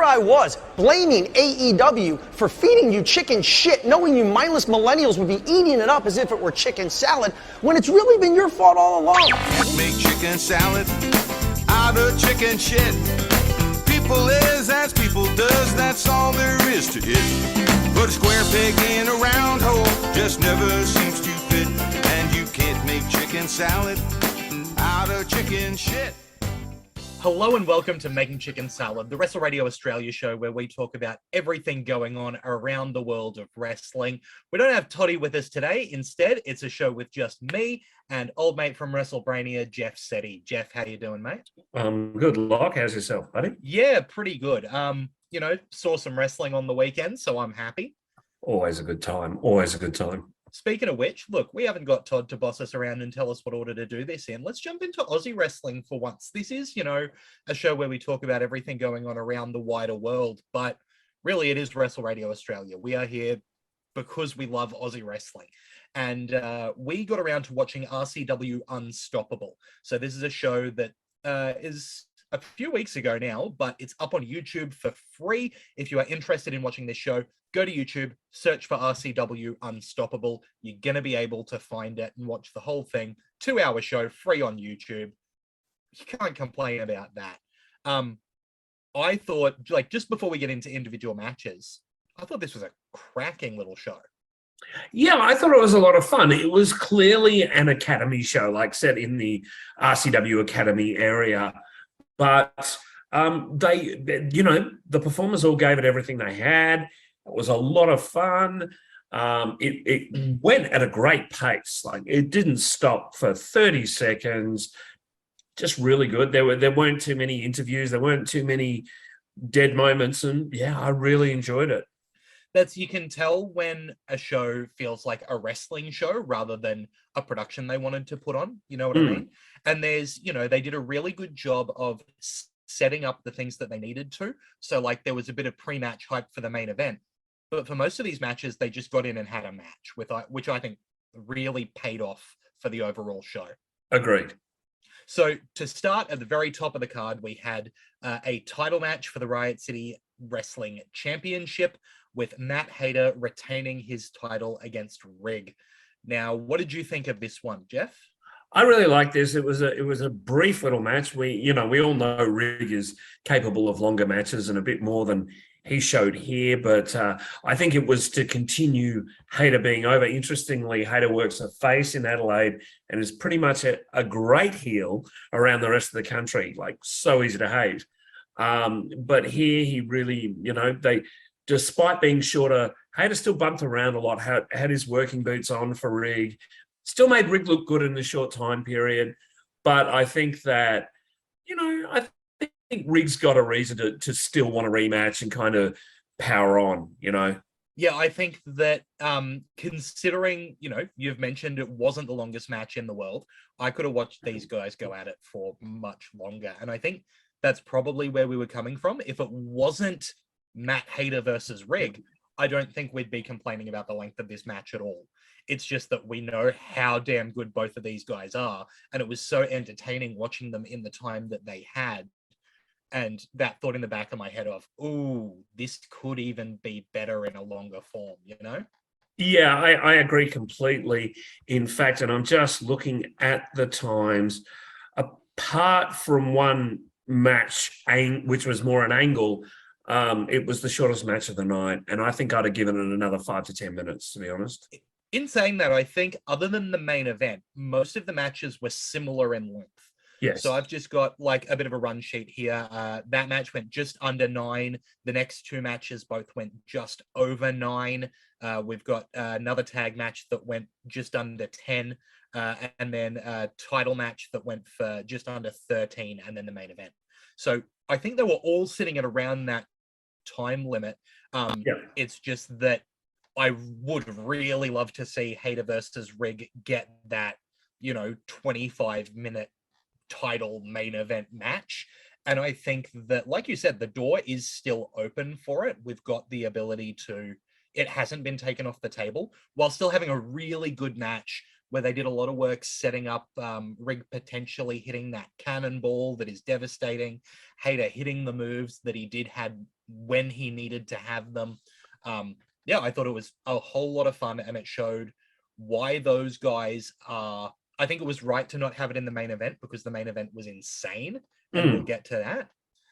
here I was, blaming AEW for feeding you chicken shit, knowing you mindless millennials would be eating it up as if it were chicken salad, when it's really been your fault all along. Make chicken salad out of chicken shit. People is as people does, that's all there is to it. Put a square peg in a round hole, just never seems to fit. And you can't make chicken salad out of chicken shit. Hello and welcome to Making Chicken Salad, the Wrestle Radio Australia show where we talk about everything going on around the world of wrestling. We don't have Toddy with us today. Instead, it's a show with just me and old mate from WrestleBrania, Geoff Setti. Jeff, how you doing, mate? Good luck. How's yourself, buddy? Yeah, pretty good. Saw some wrestling on the weekend, so I'm happy. Always a good time. Always a good time. Speaking of which, look, we haven't got Todd to boss us around and tell us what order to do this in. Let's jump into Aussie wrestling for once. This is, a show where we talk about everything going on around the wider world, but really it is Wrestle Radio Australia. We are here because we love Aussie wrestling. And we got around to watching RCW Unstoppable. So this is a show that is a few weeks ago now, but it's up on YouTube for free. If you are interested in watching this show, go to YouTube, search for RCW Unstoppable. You're going to be able to find it and watch the whole thing. 2-hour show, free on YouTube. You can't complain about that. I thought, just before we get into individual matches, I thought this was a cracking little show. Yeah, I thought it was a lot of fun. It was clearly an academy show, set in the RCW Academy area. But the performers all gave it everything they had. It was a lot of fun. It went at a great pace. It didn't stop for 30 seconds. Just really good. There weren't too many interviews. There weren't too many dead moments. And yeah, I really enjoyed it. You can tell when a show feels like a wrestling show rather than a production they wanted to put on. You know what I mean? And there's, they did a really good job of setting up the things that they needed to. So there was a bit of pre-match hype for the main event. But for most of these matches, they just got in and had a match, which I think really paid off for the overall show. Agreed. So to start at the very top of the card, we had a title match for the Riot City Wrestling Championship with Matt Hayter retaining his title against Rig. Now, what did you think of this one, Jeff? I really liked this. It was a brief little match. We all know Rig is capable of longer matches and a bit more than he showed here, but I think it was to continue Hayter being over. Interestingly, Hayter works a face in Adelaide and is pretty much a great heel around the rest of the country, so easy to hate. But here he really, despite being shorter, Hayter still bumped around a lot, had his working boots on for Rig, still made Rig look good in the short time period. But I think that, I think Rig's got a reason to still want to rematch and kind of power on, Yeah, I think that considering, you've mentioned it wasn't the longest match in the world, I could have watched these guys go at it for much longer. And I think that's probably where we were coming from. If it wasn't Matt Hayter versus Rig, I don't think we'd be complaining about the length of this match at all. It's just that we know how damn good both of these guys are. And it was so entertaining watching them in the time that they had. And that thought in the back of my head of, ooh, this could even be better in a longer form, Yeah, I agree completely. In fact, and I'm just looking at the times, apart from one match, which was more an angle, it was the shortest match of the night. And I think I'd have given it another 5 to 10 minutes, to be honest. In saying that, I think other than the main event, most of the matches were similar in length. Yes. So I've just got a bit of a run sheet here. That match went just under 9. The next 2 matches both went just over 9. We've got another tag match that went just under 10. And then a title match that went for just under 13, and then the main event. So I think they were all sitting at around that time limit. It's just that I would really love to see Hayter versus Rig get that, 25-minute title main event match. And I think that, like you said, the door is still open for it. We've got the ability to, it hasn't been taken off the table, while still having a really good match where they did a lot of work setting up Rig potentially hitting that cannonball that is devastating, Hayter hitting the moves that he did had when he needed to have them. Yeah, I thought it was a whole lot of fun, and it showed why those guys are. I think it was right to not have it in the main event because the main event was insane, and we'll get to that.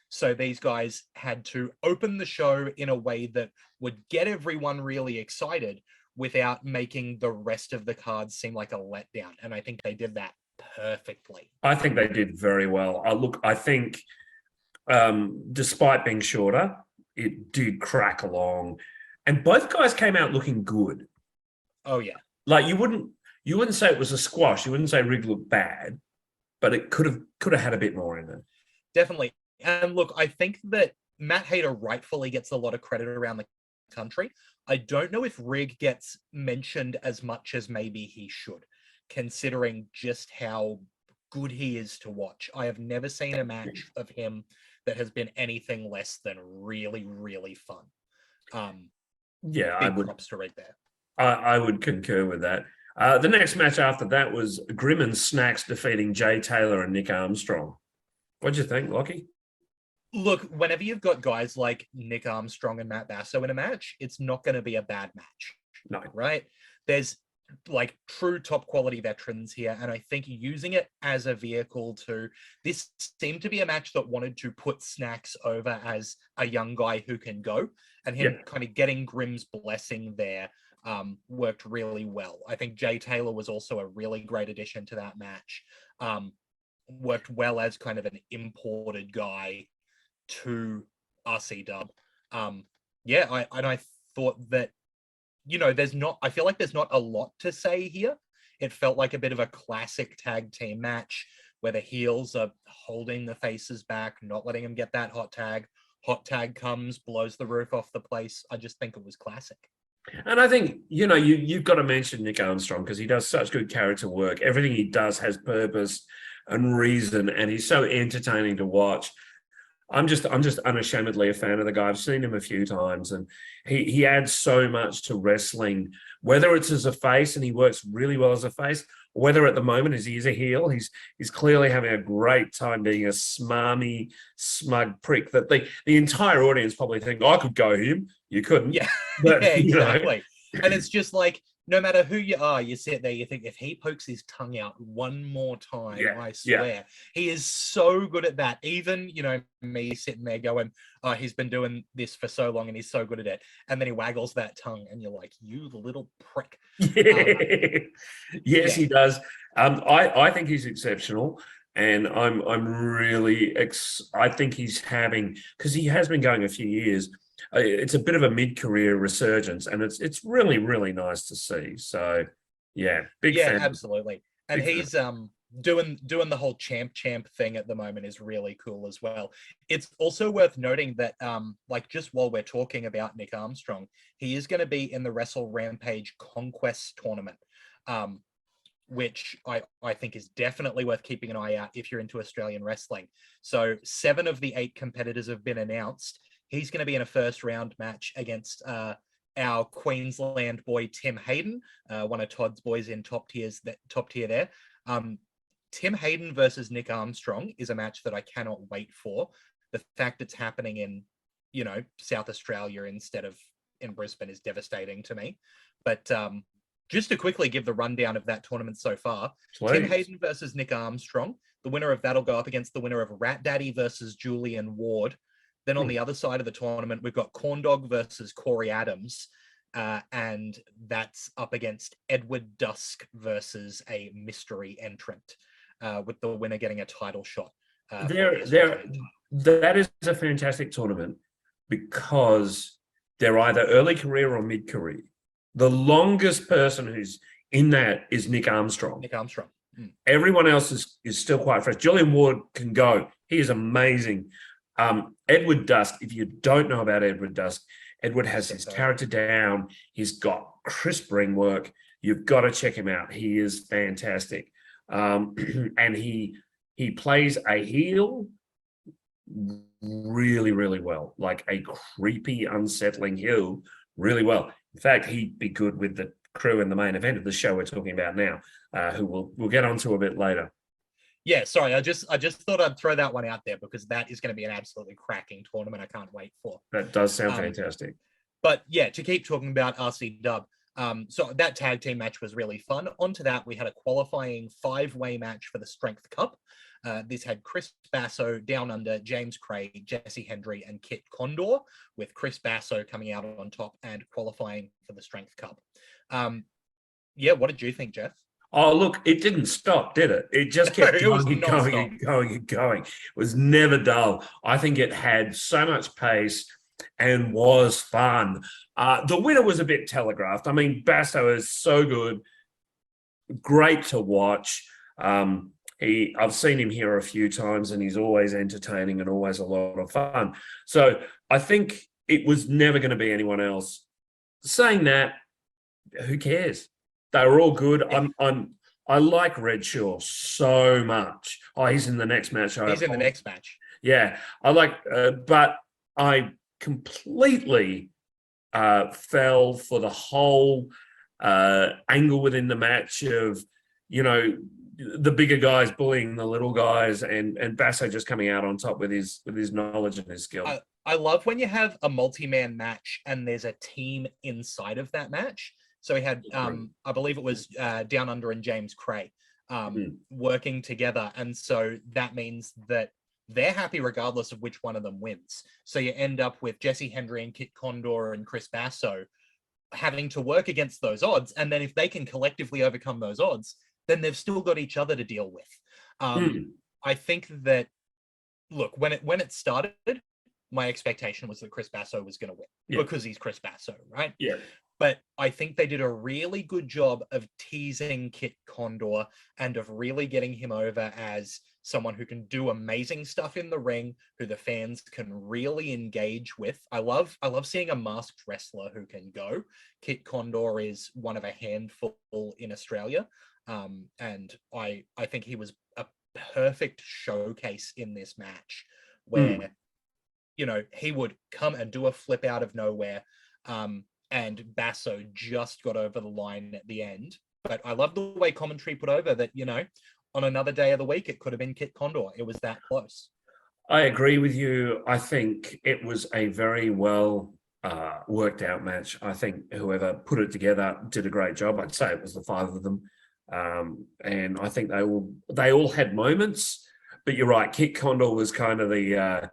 So these guys had to open the show in a way that would get everyone really excited without making the rest of the cards seem like a letdown. And I think they did that perfectly. I think they did very well. Look, I think despite being shorter, it did crack along. And both guys came out looking good. Oh, yeah. Like you wouldn't say it was a squash. You wouldn't say Rig looked bad, but it could have had a bit more in it. Definitely. And look, I think that Matt Hayter rightfully gets a lot of credit around the country. I don't know if Rig gets mentioned as much as maybe he should, considering just how good he is to watch. I have never seen a match of him that has been anything less than really, really fun. Yeah, big props to Rig there. I would concur with that. The next match after that was Grim and Snacks defeating Jay Taylor and Nick Armstrong. What'd you think, Lockie? Look, whenever you've got guys like Nick Armstrong and Matt Basso in a match, it's not going to be a bad match. No. Right? There's like true top quality veterans here, and I think using it as a vehicle to this seemed to be a match that wanted to put Snacks over as a young guy who can go, and him kind of getting Grimm's blessing there worked really well. I think Jay Taylor was also a really great addition to that match. Worked well as kind of an imported guy to RCW. I thought that, I feel like there's not a lot to say here. It felt like a bit of a classic tag team match where the heels are holding the faces back, not letting them get that hot tag. Hot tag comes, blows the roof off the place. I just think it was classic. And I think, you've got to mention Nick Armstrong because he does such good character work. Everything he does has purpose and reason, and he's so entertaining to watch. I'm just unashamedly a fan of the guy. I've seen him a few times, and he adds so much to wrestling, whether it's as a face, and he works really well as a face, or whether at the moment as he's a heel, he's clearly having a great time being a smarmy, smug prick that the entire audience probably think, I could go him. You couldn't. Yeah, but, yeah, exactly. And it's just like, no matter who you are, you sit there, you think, if he pokes his tongue out one more time, I swear, he is so good at that. Even, me sitting there going, oh, he's been doing this for so long and he's so good at it. And then he waggles that tongue and you're like, you little prick. Yes, he does. I think he's exceptional. And I'm really, I think he's having, because he has been going a few years, it's a bit of a mid-career resurgence, and it's really, really nice to see. So, big fan. Yeah, absolutely. And he's doing the whole champ thing at the moment is really cool as well. It's also worth noting that, just while we're talking about Nick Armstrong, he is going to be in the Wrestle Rampage Conquest tournament, which I think is definitely worth keeping an eye out if you're into Australian wrestling. So 7 of the 8 competitors have been announced. He's going to be in a first round match against our Queensland boy, Tim Hayden, one of Todd's boys in top tier there. Tim Hayden versus Nick Armstrong is a match that I cannot wait for. The fact it's happening in, South Australia instead of in Brisbane is devastating to me. But just to quickly give the rundown of that tournament so far, Tim Hayden versus Nick Armstrong. The winner of that'll go up against the winner of Rat Daddy versus Julian Ward. Then on the other side of the tournament, we've got Corn Dog versus Corey Adams, and that's up against Edward Dusk versus a mystery entrant, with the winner getting a title shot. That is a fantastic tournament because they're either early career or mid-career. The longest person who's in that is Nick Armstrong. Everyone else is still quite fresh. Julian Ward can go. He is amazing. Edward Dusk, if you don't know about Edward Dusk, Edward has his character down. He's got crisp ring work. You've got to check him out. He is fantastic. And he plays a heel really, really well, like a creepy, unsettling heel really well. In fact, he'd be good with the crew in the main event of the show we're talking about now, who we'll get onto a bit later. Yeah, sorry, I just thought I'd throw that one out there because that is going to be an absolutely cracking tournament. I can't wait for. That does sound fantastic. But yeah, to keep talking about RCW, so that tag team match was really fun. Onto that, we had a qualifying 5-way match for the Strength Cup. This had Chris Basso, Down Under, James Craig, Jesse Hendry, and Kit Condor, with Chris Basso coming out on top and qualifying for the Strength Cup. Yeah, what did you think, Jeff? Oh, look, it didn't stop, did it? It just kept going and going and going and going. It was never dull. I think it had so much pace and was fun. The winner was a bit telegraphed. I mean, Basso is so good, great to watch. I've seen him here a few times, and he's always entertaining and always a lot of fun. So I think it was never going to be anyone else. Saying that, who cares? They were all good. I like Redshaw so much. Oh, he's in the next match. He's in the next match. Yeah, I like, but I completely fell for the whole angle within the match of, you know, the bigger guys bullying the little guys, and Basso just coming out on top with his knowledge and his skill. I love when you have a multi-man match and there's a team inside of that match. So we had, I believe it was Down Under and James Cray working together. And so that means that they're happy regardless of which one of them wins. So you end up with Jesse Hendry and Kit Condor and Chris Basso having to work against those odds. And then if they can collectively overcome those odds, then they've still got each other to deal with. I think that, look, when it started, my expectation was that Chris Basso was going to win because he's Chris Basso, right? Yeah. But I think they did a really good job of teasing Kit Condor and of really getting him over as someone who can do amazing stuff in the ring, who the fans can really engage with. I love seeing a masked wrestler who can go. Kit Condor is one of a handful in Australia. And I think he was a perfect showcase in this match where, you know, he would come and do a flip out of nowhere. And Basso just got over the line at the end. But I love the way commentary put over that, you know, on another day of the week, it could have been Kit Condor. It was that close. I agree with you. I think it was a very well worked out match. I think whoever put it together did a great job. I'd say it was the 5 of them. And I think they all had moments, but you're right. Kit Condor was kind of the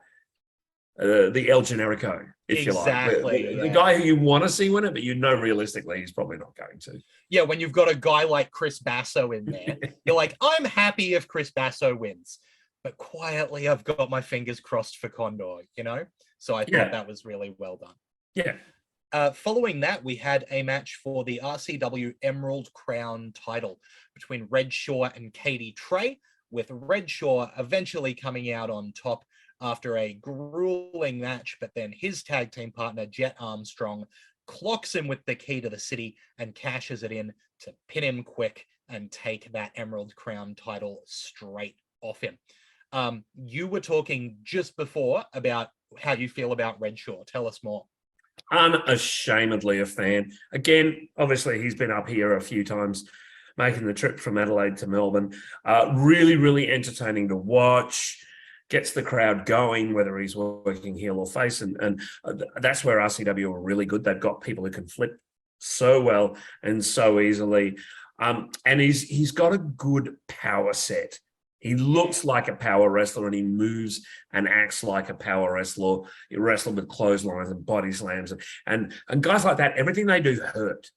El Generico, if you like. The guy who you want to see win it, but you know realistically he's probably not going to. Yeah, when you've got a guy like Chris Basso in there, you're like, I'm happy if Chris Basso wins, but quietly I've got my fingers crossed for Condor, you know? So I thought that was really well done. Yeah. Following that, we had a match for the RCW Emerald Crown title between Redshaw and Katie Trey, with Redshaw eventually coming out on top after a grueling match, but then his tag team partner, Jet Armstrong, clocks him with the key to the city and cashes it in to pin him quick and take that Emerald Crown title straight off him. You were talking just before about how you feel about Redshaw. Tell us more. Unashamedly a fan. Again, obviously he's been up here a few times, making the trip from Adelaide to Melbourne. Really, really entertaining to watch. Gets the crowd going, whether he's working heel or face. And that's where RCW are really good. They've got people who can flip so well and so easily. And he's got a good power set. He looks like a power wrestler and he moves and acts like a power wrestler. He wrestles with clotheslines and body slams. And guys like that, everything they do hurt.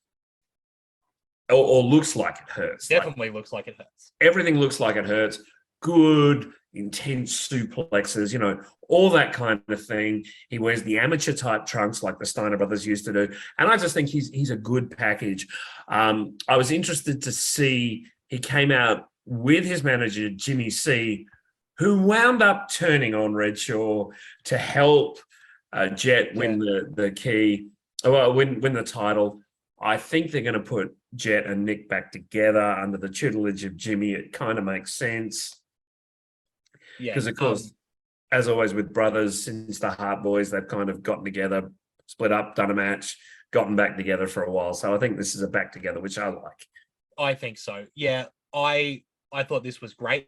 Or looks like it hurts. Definitely looks like it hurts. Everything looks like it hurts. Good, intense suplexes, you know, all that kind of thing. He wears the amateur type trunks like the Steiner brothers used to do. And I just think he's a good package. I was interested to see he came out with his manager, Jimmy C, who wound up turning on Redshaw to help Jet win the key, win the title. I think they're going to put Jet and Nick back together under the tutelage of Jimmy. It kind of makes sense. Because, of course, as always with brothers, since the Hart Boys, they've kind of gotten together, split up, done a match, gotten back together for a while. So I think this is a back together, which I like. I think so. Yeah, I thought this was great.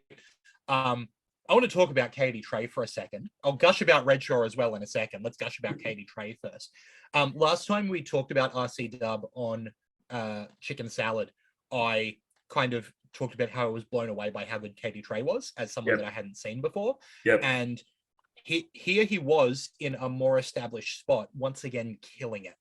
I want to talk about Katie Trey for a second. I'll gush about Redshaw as well in a second. Let's gush about Katie Trey first. Last time we talked about RCW on Chicken Salad, I kind of talked about how I was blown away by how good Katie Trey was as someone that I hadn't seen before. And here he was in a more established spot, once again killing it.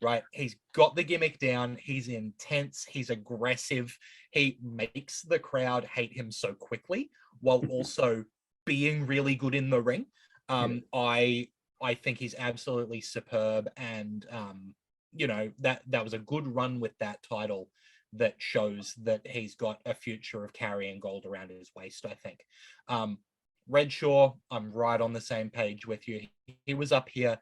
Right, he's got the gimmick down. He's intense. He's aggressive. He makes the crowd hate him so quickly, while also being really good in the ring. I think he's absolutely superb, and you know, that was a good run with that title that shows that he's got a future of carrying gold around his waist. I think. Redshaw, I'm right on the same page with you. He was up here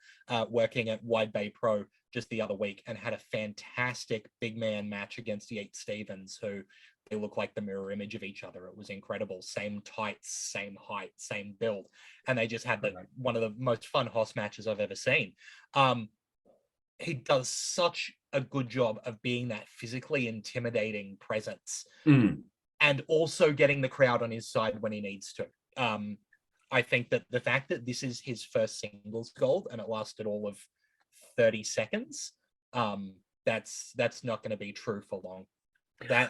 working at Wide Bay Pro just the other week and had a fantastic big man match against Yeet Stevens, who they look like the mirror image of each other. It was incredible. Same tights, same height, same build. And they just had one of the most fun Hoss matches I've ever seen. He does such a good job of being that physically intimidating presence and also getting the crowd on his side when he needs to. I think that the fact that this is his first singles gold and it lasted all of 30 seconds, that's not going to be true for long.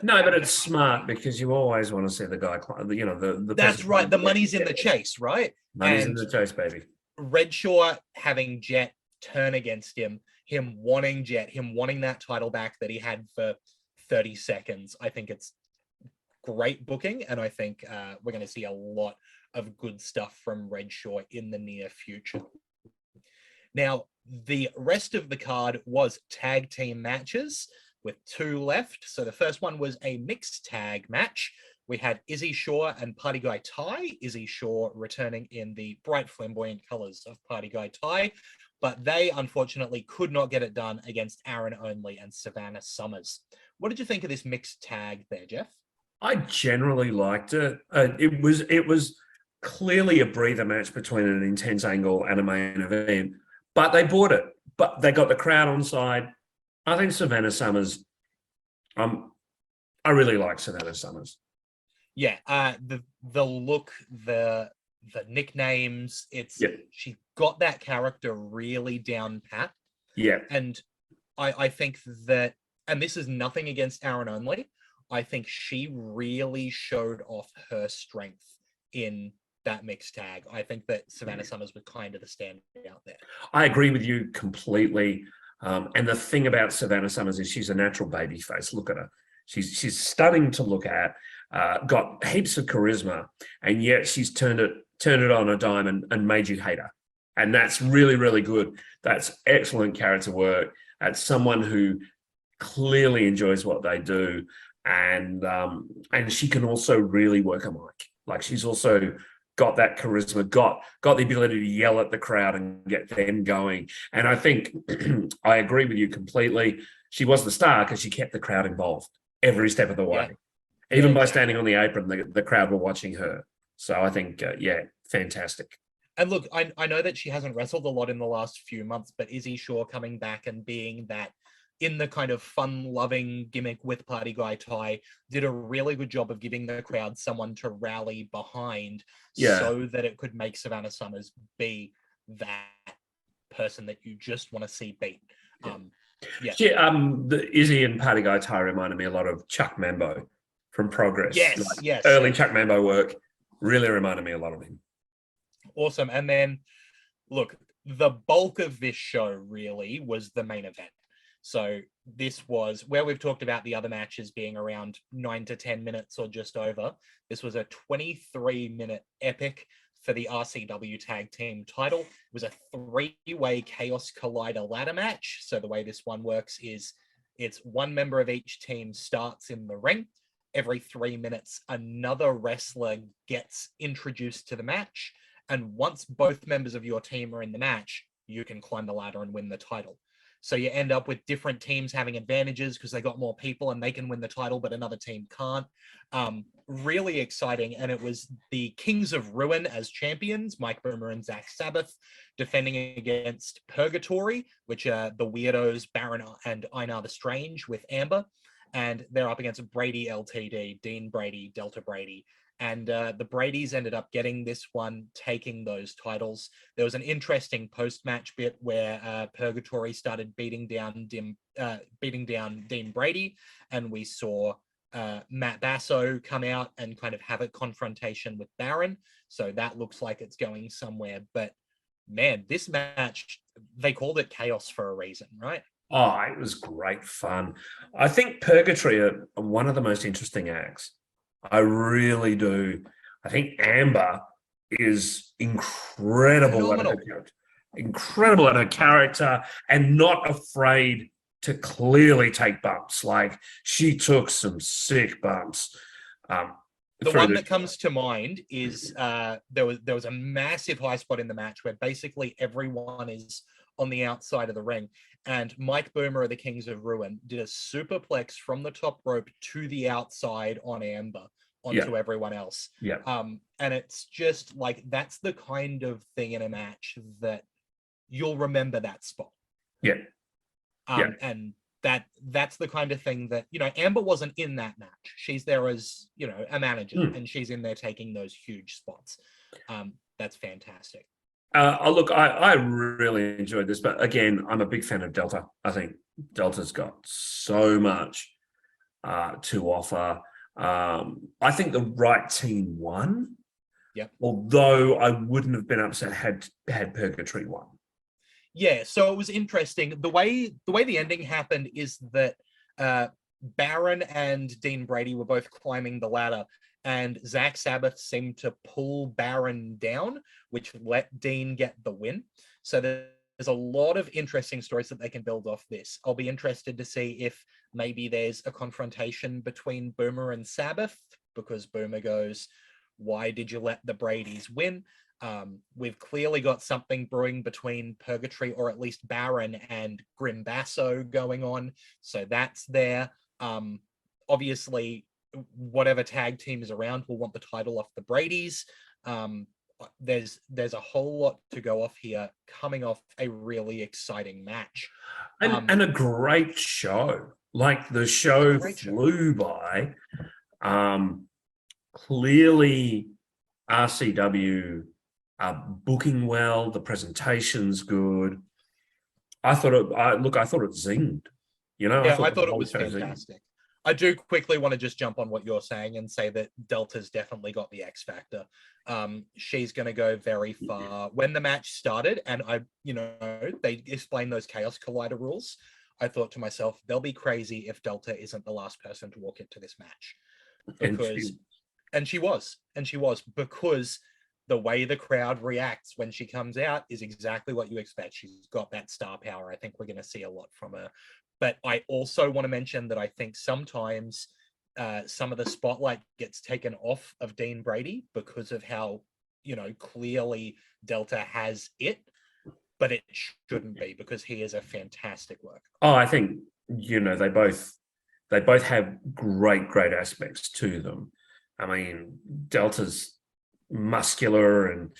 No, but it's smart because you always want to see the guy, you know, the that's right. The money's in the chase, right? Money's in the chase, baby. Redshaw having Jet turn against him wanting Jet, him wanting that title back that he had for 30 seconds. I think it's great booking, and I think we're going to see a lot of good stuff from Redshaw in the near future. Now, the rest of the card was tag team matches with 2 left. So the first one was a mixed tag match. We had Izzy Shaw and Party Guy Ty. Izzy Shaw returning in the bright flamboyant colors of Party Guy Ty, but they unfortunately could not get it done against Aaron Only and Savannah Summers. What did you think of this mixed tag there, Jeff? I generally liked it. It was clearly a breather match between an intense angle and a main event, but they bought it. But they got the crowd on side. I think Savannah Summers. I really like Savannah Summers. Yeah, the look, the nicknames. She got that character really down pat. Yeah, and I think that, and this is nothing against Aaron Only. I think she really showed off her strength in that mixed tag. I think that Savannah Summers was kind of the standout there. I agree with you completely. And the thing about Savannah Summers is she's a natural baby face. Look at her. She's stunning to look at, got heaps of charisma, and yet she's turned it on a dime and made you hate her. And that's really, really good. That's excellent character work. That's someone who clearly enjoys what they do. And she can also really work a mic. Like, she's also got that charisma, got the ability to yell at the crowd and get them going. And I think I agree with you completely. She was the star because she kept the crowd involved every step of the way. Yeah. Even by standing on the apron, the crowd were watching her. So I think, fantastic. And look, I know that she hasn't wrestled a lot in the last few months, but Izzy Shaw coming back and being that in the kind of fun-loving gimmick with Party Guy Ty did a really good job of giving the crowd someone to rally behind so that it could make Savannah Summers be that person that you just want to see beat. The Izzy and Party Guy Ty reminded me a lot of Chuck Mambo from Progress. Yes. Early Chuck Mambo work really reminded me a lot of him. Awesome. And then, look, the bulk of this show really was the main event. So this was where we've talked about the other matches being around 9 to 10 minutes or just over. This was a 23-minute epic for the RCW tag team title. It was a 3-way Chaos Collider ladder match. So the way this one works is it's one member of each team starts in the ring. Every 3 minutes, another wrestler gets introduced to the match. And once both members of your team are in the match, you can climb the ladder and win the title. So you end up with different teams having advantages because they got more people and they can win the title, but another team can't. Really exciting. And it was the Kings of Ruin as champions, Mike Boomer and Zach Sabbath, defending against Purgatory, which are the Weirdos, Baron and Einar the Strange with Amber. And they're up against Brady LTD, Dean Brady, Delta Brady, And the Bradys ended up getting this one, taking those titles. There was an interesting post-match bit where Purgatory started beating down Dean Brady, and we saw Matt Basso come out and kind of have a confrontation with Baron. So that looks like it's going somewhere. But man, this match, they called it chaos for a reason, right? Oh, it was great fun. I think Purgatory are one of the most interesting acts. I really do. I think Amber is incredible at her character, incredible at her character, and not afraid to clearly take bumps. Like, she took some sick bumps. The one that comes to mind is there was a massive high spot in the match where basically everyone is on the outside of the ring, and Mike Boomer of the Kings of Ruin did a superplex from the top rope to the outside on Amber onto everyone else. Yeah. And it's just like, that's the kind of thing in a match that you'll remember that spot. Yeah. And that's the kind of thing that, you know, Amber wasn't in that match. She's there as, you know, a manager, and she's in there taking those huge spots. That's fantastic. Look, I really enjoyed this, but again, I'm a big fan of Delta. I think Delta's got so much to offer. I think the right team won. Yep. Although I wouldn't have been upset had Purgatory won. Yeah, so it was interesting. The way the ending happened is that Baron and Dean Brady were both climbing the ladder, and Zach Sabbath seemed to pull Baron down, which let Dean get the win. So there's a lot of interesting stories that they can build off this. I'll be interested to see if maybe there's a confrontation between Boomer and Sabbath, because Boomer goes, "Why did you let the Bradys win?" We've clearly got something brewing between Purgatory, or at least Baron, and Grim Basso going on. So that's there. Obviously, whatever tag team is around will want the title off the Bradys. There's a whole lot to go off here, coming off a really exciting match. And a great show. Like, the show flew by. Clearly, RCW are booking well. The presentation's good. I thought it zinged. You know, yeah, I thought it was fantastic. I do quickly want to just jump on what you're saying and say that Delta's definitely got the X factor. She's going to go very far. When the match started, and they explained those Chaos Collider rules, I thought to myself, they'll be crazy if Delta isn't the last person to walk into this match. And she was, because the way the crowd reacts when she comes out is exactly what you expect. She's got that star power. I think we're going to see a lot from her. But I also want to mention that I think sometimes some of the spotlight gets taken off of Dean Brady because of how, clearly Delta has it, but it shouldn't be, because he is a fantastic worker. Oh, I think, they both have great aspects to them. I mean, Delta's muscular and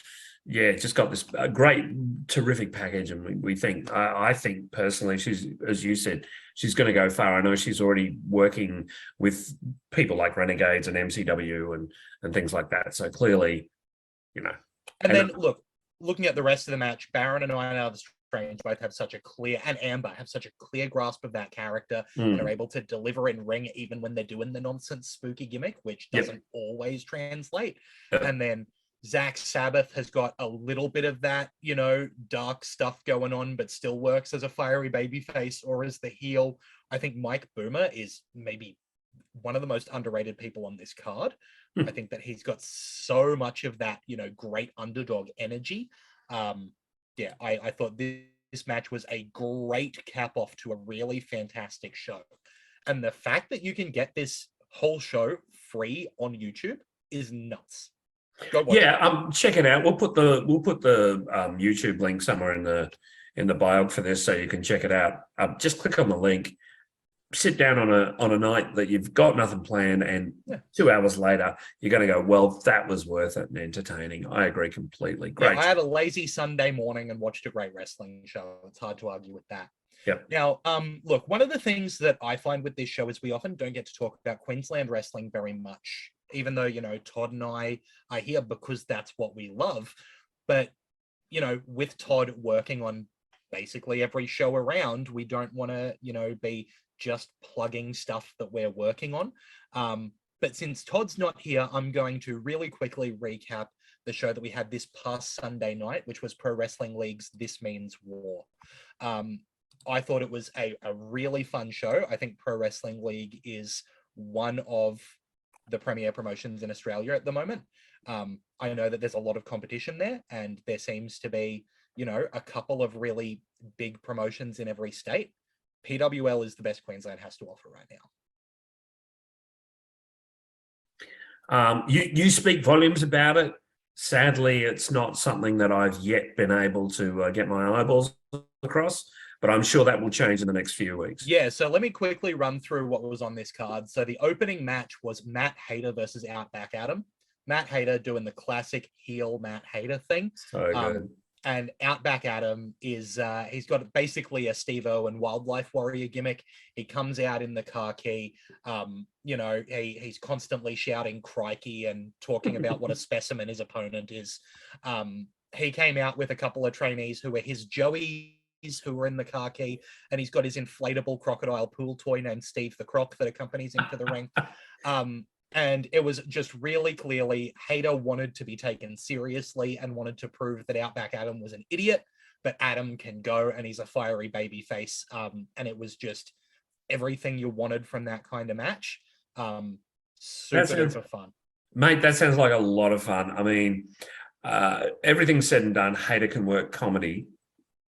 just got this great, terrific package. And we think, I think personally, she's, as you said, she's going to go far. I know she's already working with people like Renegades and MCW and things like that. So clearly, And then looking at the rest of the match, Baron and I Are the Strange both have such a clear, and Amber have such a clear grasp of that character, and are able to deliver in ring even when they're doing the nonsense spooky gimmick, which doesn't always translate. And then Zach Sabbath has got a little bit of that, dark stuff going on, but still works as a fiery babyface or as the heel. I think Mike Boomer is maybe one of the most underrated people on this card. I think that he's got so much of that, great underdog energy. I thought this match was a great cap off to a really fantastic show. And the fact that you can get this whole show free on YouTube is nuts. Check it out. We'll put the YouTube link somewhere in the bio for this, so you can check it out. Just click on the link, sit down on a night that you've got nothing planned, and 2 hours later you're going to go, well, that was worth it and entertaining. I agree completely. Great. I had a lazy Sunday morning and watched a great wrestling show. It's hard to argue with that. Yep. Now, look, one of the things that I find with this show is we often don't get to talk about Queensland wrestling very much even though, you know, Todd and I are here because that's what we love. But, you know, with Todd working on basically every show around, we don't want to, you know, be just plugging stuff that we're working on. But since Todd's not here, I'm going to really quickly recap the show that we had this past Sunday night, which was Pro Wrestling League's This Means War. I thought it was a really fun show. I think Pro Wrestling League is one of the premier promotions in Australia at the moment. I know that there's a lot of competition there, and there seems to be, you know, a couple of really big promotions in every state. PWL is the best Queensland has to offer right now. You speak volumes about it. Sadly, it's not something that I've yet been able to get my eyeballs across, but I'm sure that will change in the next few weeks. Yeah, so let me quickly run through what was on this card. So the opening match was Matt Hayter versus Outback Adam. Matt Hayter doing the classic heel Matt Hayter thing. So good. And Outback Adam is, he's got basically a Steve-O and Wildlife Warrior gimmick. He comes out in the khaki, you know, he's constantly shouting crikey and talking about what a specimen his opponent is. He came out with a couple of trainees who were his Joeys, who were in the khaki, and he's got his inflatable crocodile pool toy named Steve the Croc that accompanies him to the ring. And it was just really clearly Hayter wanted to be taken seriously and wanted to prove that Outback Adam was an idiot, but Adam can go and he's a fiery baby face. And it was just everything you wanted from that kind of match. Super fun. Mate, that sounds like a lot of fun. I mean, everything said and done, Hayter can work comedy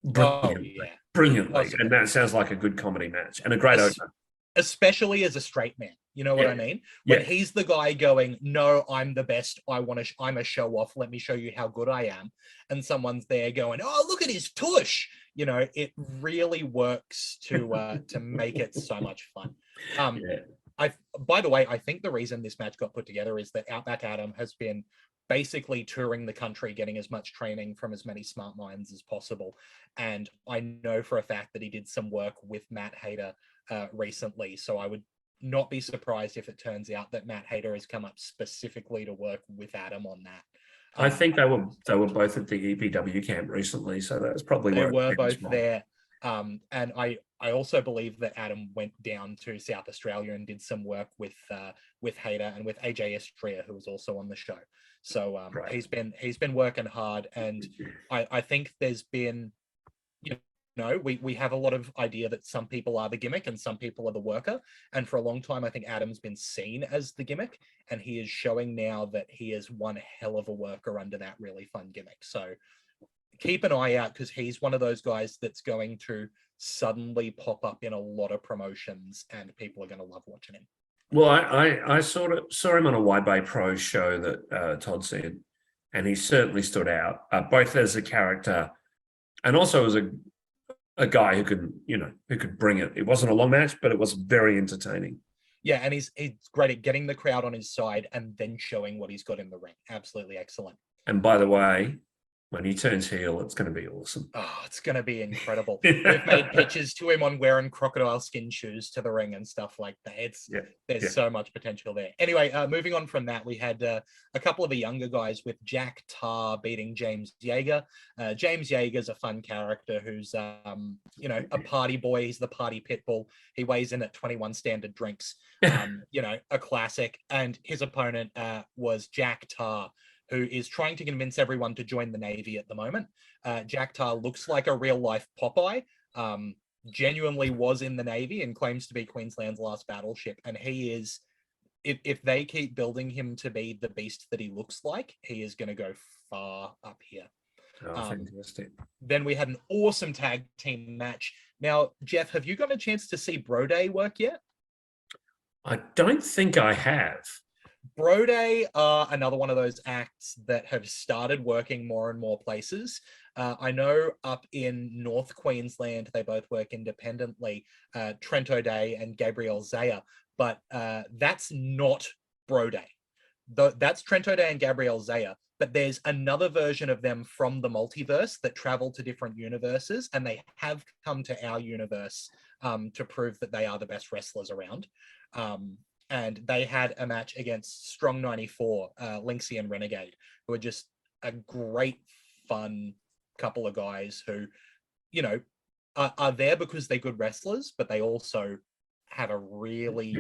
brilliantly. And that sounds like a good comedy match and a great opener. Especially as a straight man, you know what I mean? When he's the guy going, no, I'm the best. I'm a show off. Let me show you how good I am. And someone's there going, oh, look at his tush. You know, it really works to make it so much fun. By the way, I think the reason this match got put together is that Outback Adam has been basically touring the country, getting as much training from as many smart minds as possible. And I know for a fact that he did some work with Matt Hayter recently. So I would not be surprised if it turns out that Matt Hayter has come up specifically to work with Adam on that. I think they were both at the EPW camp recently, so that's probably they were both there. And I also believe that Adam went down to South Australia and did some work with Hayter and with AJ Estrella, who was also on the show. So he's been working hard, and I think there's been, you know, we have a lot of idea that some people are the gimmick and some people are the worker. And for a long time, I think Adam's been seen as the gimmick, and he is showing now that he is one hell of a worker under that really fun gimmick. So keep an eye out, because he's one of those guys that's going to suddenly pop up in a lot of promotions and people are going to love watching him. Well, I sort of saw him on a Wide Bay Pro show that Todd said, and he certainly stood out, both as a character and also as a guy who could bring it. It wasn't a long match, but it was very entertaining. Yeah, and he's great at getting the crowd on his side and then showing what he's got in the ring. Absolutely excellent. And by the way, when he turns heel, it's going to be awesome. Oh, it's going to be incredible. We've made pictures to him on wearing crocodile skin shoes to the ring and stuff like that. There's so much potential there. Anyway, moving on from that, we had a couple of the younger guys with Jack Tarr beating James Yeager. James Yeager's a fun character who's, you know, a party boy. He's the party pit bull. He weighs in at 21 standard drinks, you know, a classic. And his opponent was Jack Tarr, who is trying to convince everyone to join the Navy at the moment. Jack Tarr looks like a real-life Popeye, genuinely was in the Navy and claims to be Queensland's last battleship. And he is, if they keep building him to be the beast that he looks like, he is going to go far up here. Oh, fantastic. Then we had an awesome tag team match. Now, Jeff, have you got a chance to see Brode work yet? I don't think I have. Brode are another one of those acts that have started working more and more places. I know up in North Queensland, they both work independently, Trent O'Day and Gabriel Zaya, but that's not Brode. That's Trent O'Day and Gabriel Zaya, but there's another version of them from the multiverse that travel to different universes, and they have come to our universe to prove that they are the best wrestlers around. and they had a match against Strong 94, Lynxie and Renegade, who are just a great, fun couple of guys who, you know, are there because they're good wrestlers, but they also have a really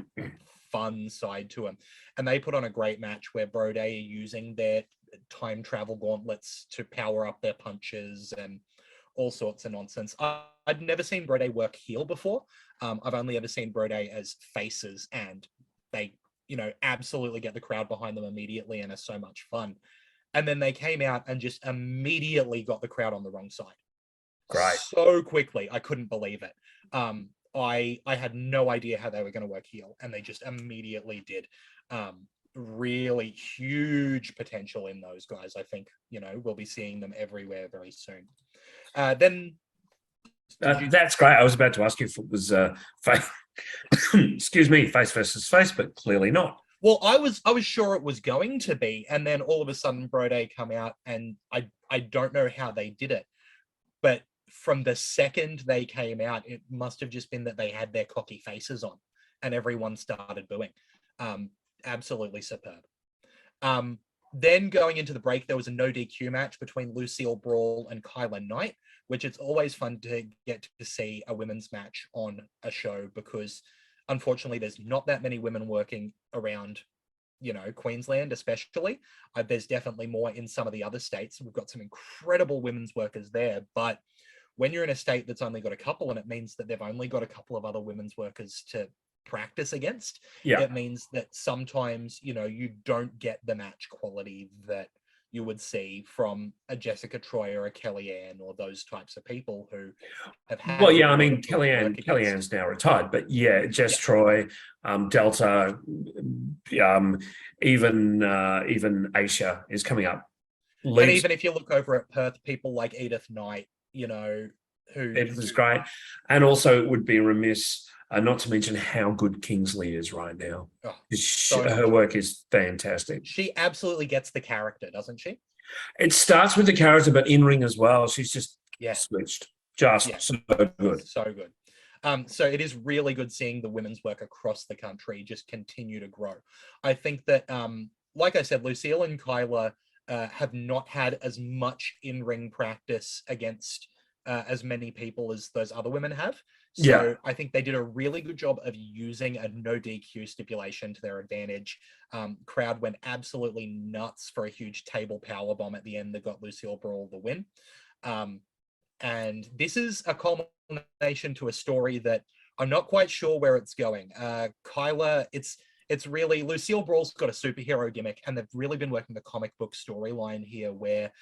fun side to them. And they put on a great match where Brode are using their time travel gauntlets to power up their punches and all sorts of nonsense. I'd never seen Brode work heel before. I've only ever seen Brode as faces, and they, you know, absolutely get the crowd behind them immediately and are so much fun. And then they came out and just immediately got the crowd on the wrong side. Great. So quickly, I couldn't believe it. I had no idea how they were going to work heel, and they just immediately did. Really huge potential in those guys. I think, you know, we'll be seeing them everywhere very soon. Then that's great. I was about to ask you if it was excuse me, face versus face, but clearly not. Well, I was sure it was going to be, and then all of a sudden Brode come out, and I don't know how they did it, but from the second they came out, it must have just been that they had their cocky faces on, and everyone started booing. Absolutely superb. Then going into the break, there was a no DQ match between Lucille Brawl and Kyla Knight, which it's always fun to get to see a women's match on a show, because unfortunately there's not that many women working around, you know, Queensland especially. There's definitely more in some of the other states. We've got some incredible women's workers there, but when you're in a state that's only got a couple, and it means that they've only got a couple of other women's workers to practice against, it means that sometimes, you know, you don't get the match quality that you would see from a Jessica Troy or a Kellyanne or those types of people who have had. Well, yeah, I mean, Kellyanne's now retired, but yeah, Jess Troy, Delta, even Aisha is coming up. And even if you look over at Perth, people like Edith Knight, you know, who Edith is great, and also it would be remiss not to mention how good Kingsley is right now. Her work is fantastic. She absolutely gets the character, doesn't she? It starts with the character, but in ring as well. She's just switched. So good. So good. So it is really good seeing the women's work across the country just continue to grow. I think that, like I said, Lucille and Kyla have not had as much in-ring practice against as many people as those other women have. So I think they did a really good job of using a no DQ stipulation to their advantage. Crowd went absolutely nuts for a huge table power bomb at the end that got Lucille Brawl the win. And this is a culmination to a story that I'm not quite sure where it's going. Kyla, it's really, Lucille Brawl's got a superhero gimmick, and they've really been working the comic book storyline here where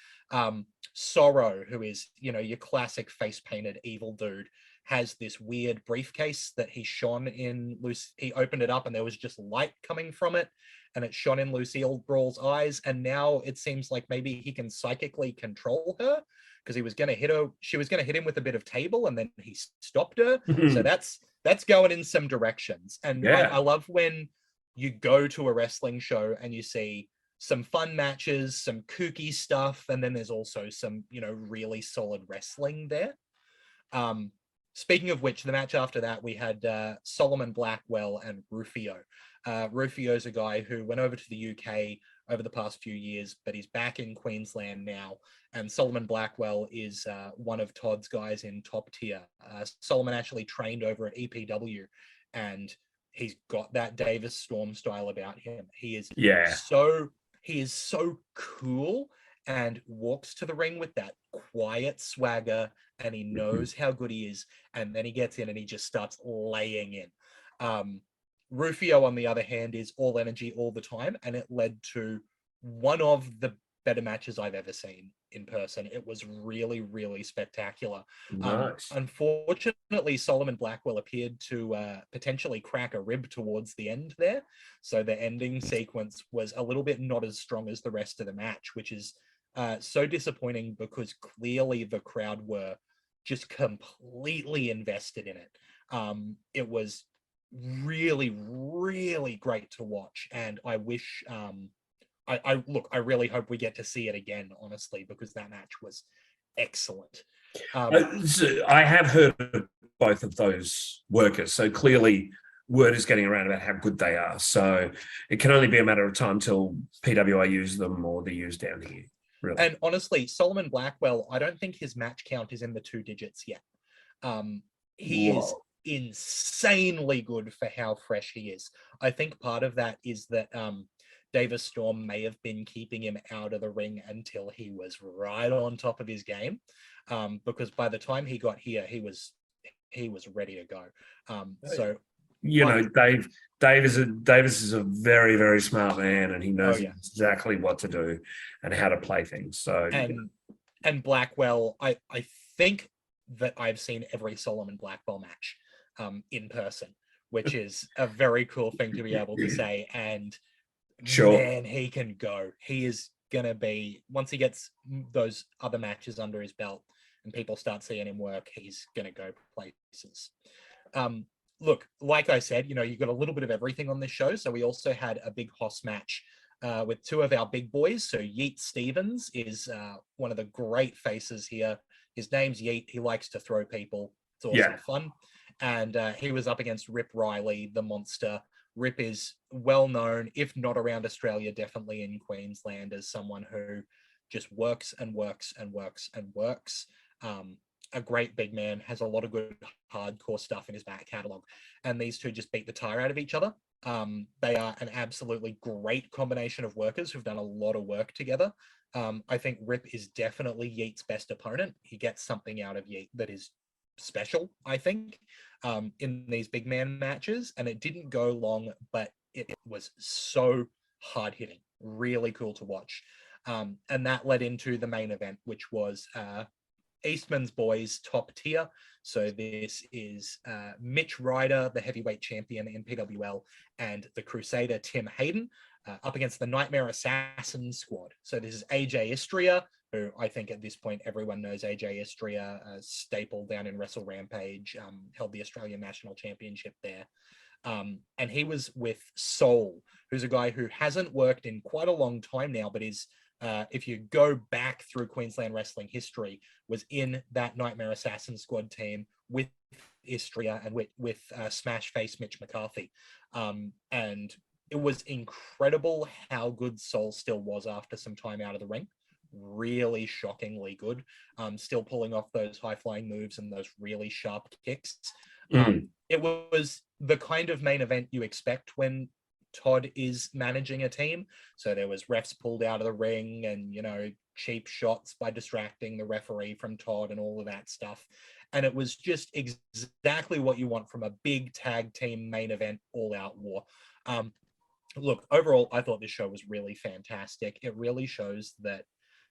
Sorrow, who is, you know, your classic face-painted evil dude, has this weird briefcase that he shone in. He opened it up and there was just light coming from it, and it shone in Lucille Brawl's eyes. And now it seems like maybe he can psychically control her, because he was going to hit her. She was going to hit him with a bit of table, and then he stopped her. So that's going in some directions. And I love when you go to a wrestling show and you see some fun matches, some kooky stuff, and then there's also some, you know, really solid wrestling there. Speaking of which, the match after that, we had Solomon Blackwell and Rufio. Rufio's a guy who went over to the UK over the past few years, but he's back in Queensland now. And Solomon Blackwell is one of Todd's guys in Top Tier. Solomon actually trained over at EPW, and he's got that Davis Storm style about him. He is so cool, and walks to the ring with that quiet swagger, and he knows how good he is. And then he gets in and he just starts laying in. Rufio, on the other hand, is all energy all the time, and it led to one of the better matches I've ever seen in person. It was really, really spectacular. Nice. Unfortunately, Solomon Blackwell appeared to potentially crack a rib towards the end there. So the ending sequence was a little bit not as strong as the rest of the match, which is so disappointing, because clearly the crowd were just completely invested in it. It was really, really great to watch, and I wish I really hope we get to see it again, honestly, because that match was excellent. I have heard of both of those workers, so clearly word is getting around about how good they are. So it can only be a matter of time till PWI use them or they're used down here. Really. And honestly, Solomon Blackwell, I don't think his match count is in the 2 digits yet. He is insanely good for how fresh he is. I think part of that is that Davis Storm may have been keeping him out of the ring until he was right on top of his game, because by the time he got here, he was ready to go. So you know, Davis is a very, very smart man, and he knows exactly what to do and how to play things. So and Blackwell, I think that I've seen every Solomon Blackwell match in person, which is a very cool thing to be able to say. And man, he can go. He is gonna be, once he gets those other matches under his belt and people start seeing him work, he's gonna go places. Look, like I said, you know, you got a little bit of everything on this show. So we also had a big Hoss match with 2 of our big boys. So Yeet Stevens is one of the great faces here. His name's Yeet. He likes to throw people. It's awesome fun. And he was up against Rip Riley, the monster. Rip is well known, if not around Australia, definitely in Queensland, as someone who just works and works and works and works. A great big man, has a lot of good hardcore stuff in his back catalogue, and these two just beat the tire out of each other. They are an absolutely great combination of workers who've done a lot of work together. I think Rip is definitely Yeet's best opponent. He gets something out of Yeet that is special, I think, in these big man matches, and it didn't go long, but it was so hard hitting, really cool to watch. And that led into the main event, which was Eastman's boys top tier. So this is Mitch Ryder, the heavyweight champion in PWL, and the Crusader Tim Hayden up against the Nightmare Assassin squad. So this is AJ Istria, who I think at this point everyone knows AJ Istria, a staple down in Wrestle Rampage, held the Australian National Championship there. And he was with Soul, who's a guy who hasn't worked in quite a long time now, but is, if you go back through Queensland wrestling history, was in that Nightmare Assassin squad team with Istria and with Smash Face Mitch McCarthy. And it was incredible how good Soul still was after some time out of the ring. Really shockingly good. Still pulling off those high-flying moves and those really sharp kicks. It was the kind of main event you expect when Todd is managing a team. So there was refs pulled out of the ring and, you know, cheap shots by distracting the referee from Todd and all of that stuff. And it was just exactly what you want from a big tag team main event all-out war. Look, overall, I thought this show was really fantastic. It really shows that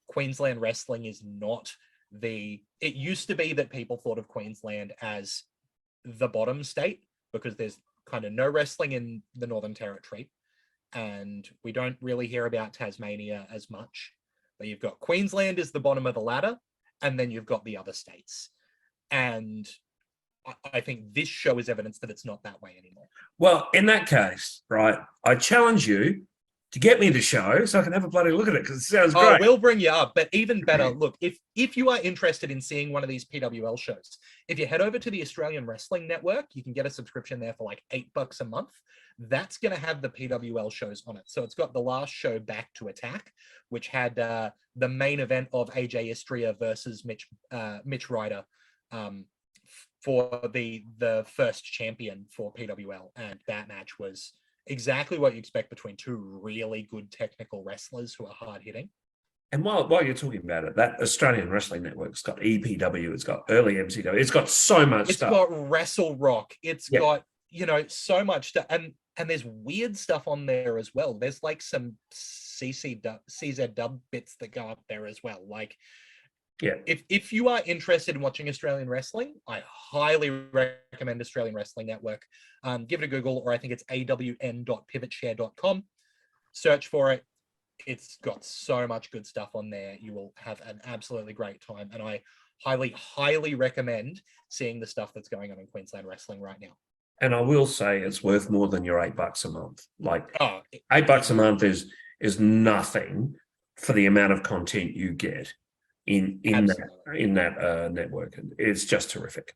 Queensland wrestling is not it used to be that people thought of Queensland as the bottom state because there's kind of no wrestling in the Northern Territory, and we don't really hear about Tasmania as much. But you've got Queensland is the bottom of the ladder, and then you've got the other states. And I think this show is evidence that it's not that way anymore. Well, in that case, right, I challenge you to get me the show so I can have a bloody look at it because it sounds great. We'll bring you up, but even better, look, if you are interested in seeing one of these PWL shows, if you head over to the Australian Wrestling Network, you can get a subscription there for like $8 a month. That's going to have the PWL shows on it. So it's got the last show, Back to Attack, which had the main event of AJ Istria versus Mitch Ryder for the first champion for PWL. And that match was exactly what you expect between two really good technical wrestlers who are hard hitting. And while you're talking about it, that Australian Wrestling Network's got EPW, it's got early MCW, it's got so much stuff. It's got Wrestle Rock, it's got, you know, so much stuff. And there's weird stuff on there as well. There's like some CZ dub bits that go up there as well. Like, if you are interested in watching Australian wrestling, I highly recommend Australian Wrestling Network. Give it a Google, or I think it's awn.pivotshare.com. Search for it. It's got so much good stuff on there. You will have an absolutely great time. And I highly, highly recommend seeing the stuff that's going on in Queensland wrestling right now. And I will say it's worth more than your $8 a month. Like $8 a month is nothing for the amount of content you get in that network. It's just terrific.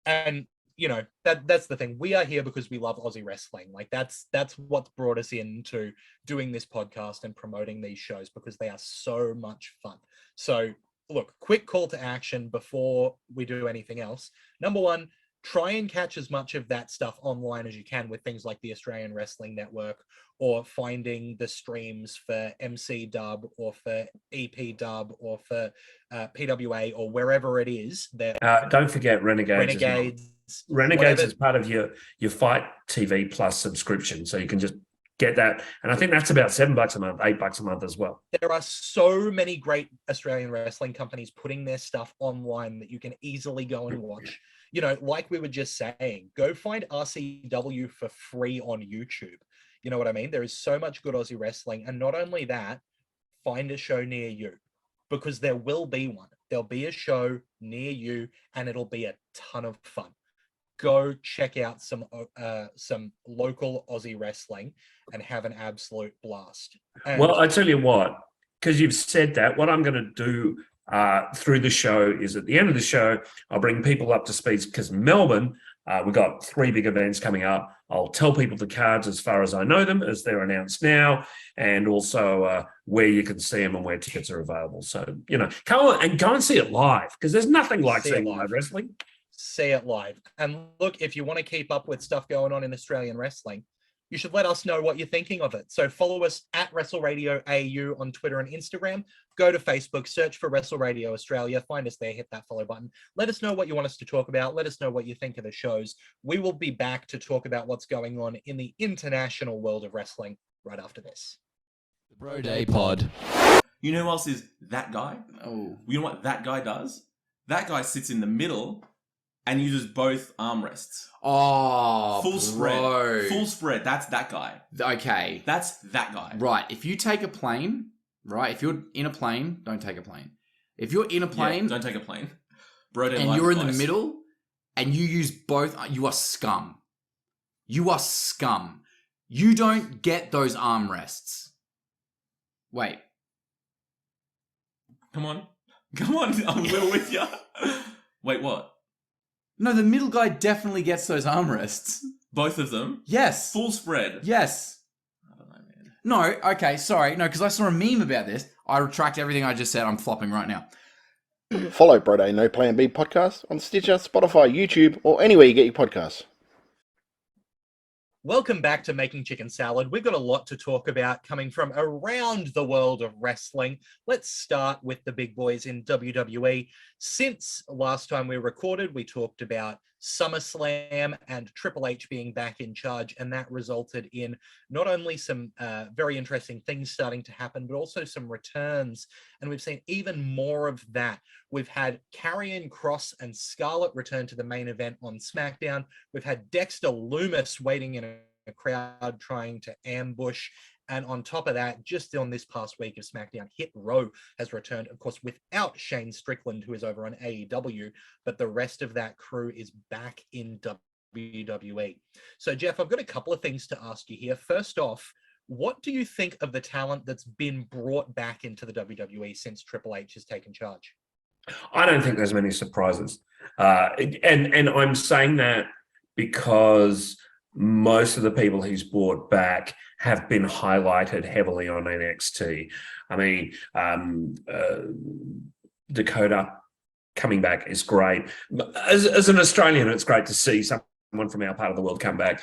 And you know, that's the thing. We are here because we love Aussie wrestling. Like that's what's brought us into doing this podcast and promoting these shows, because they are so much fun. So look, quick call to action before we do anything else. Number one, try and catch as much of that stuff online as you can with things like the Australian Wrestling Network, or finding the streams for MC Dub or for EP Dub or for PWA or wherever it is. Don't forget Renegades. Renegades is part of your Fight TV Plus subscription, so you can just get that. And I think that's about $7 a month, $8 a month as well. There are so many great Australian wrestling companies putting their stuff online that you can easily go and watch. You know, like we were just saying, go find RCW for free on YouTube. You know what I mean? There is so much good Aussie wrestling. And not only that, find a show near you, because there will be one. There'll be a show near you and it'll be a ton of fun. Go check out some local Aussie wrestling and have an absolute blast. And well, I tell you what, because you've said that, what I'm going to do through the show is at the end of the show, I'll bring people up to speed, because Melbourne, we've got 3 big events coming up. I'll tell people the cards as far as I know them, as they're announced now, and also where you can see them and where tickets are available. So, you know, go and see it live, because there's nothing like seeing live wrestling. See it live. And look, if you want to keep up with stuff going on in Australian wrestling, you should let us know what you're thinking of it. So follow us at WrestleRadio AU on Twitter and Instagram. Go to Facebook, search for Wrestle Radio Australia, find us there, hit that follow button. Let us know what you want us to talk about. Let us know what you think of the shows. We will be back to talk about what's going on in the international world of wrestling right after this. The Bro Day Pod. You know who else is that guy? Oh. You know what that guy does? That guy sits in the middle and uses both armrests. Oh, full spread. Full spread. That's that guy. Okay. That's that guy. Right. If you take a plane, right? If you're in a plane, don't take a plane. If you're in a plane... don't take a plane. Bro, and you're in the middle and you use both, you are scum. You are scum. You don't get those armrests. Wait. Come on. I'm well with you. Wait, what? No, the middle guy definitely gets those armrests. Both of them? Yes. Full spread? Yes. I don't know, man. No, okay, sorry. No, because I saw a meme about this. I retract everything I just said. I'm flopping right now. Follow Bro Day No Plan B podcast on Stitcher, Spotify, YouTube, or anywhere you get your podcasts. Welcome back to Making Chicken Salad. We've got a lot to talk about coming from around the world of wrestling. Let's start with the big boys in WWE. Since last time we recorded, we talked about SummerSlam and Triple H being back in charge, and that resulted in not only some very interesting things starting to happen, but also some returns, and we've seen even more of that. We've had Karrion Kross and Scarlett return to the main event on SmackDown. We've had Dexter Lumis waiting in a crowd trying to ambush. And on top of that, just on this past week of SmackDown, Hit Row has returned, of course, without Shane Strickland, who is over on AEW, but the rest of that crew is back in WWE. So, Jeff, I've got a couple of things to ask you here. First off, what do you think of the talent that's been brought back into the WWE since Triple H has taken charge? I don't think there's many surprises. And I'm saying that because most of the people he's brought back have been highlighted heavily on NXT. I mean, Dakota coming back is great. As an Australian, it's great to see someone from our part of the world come back,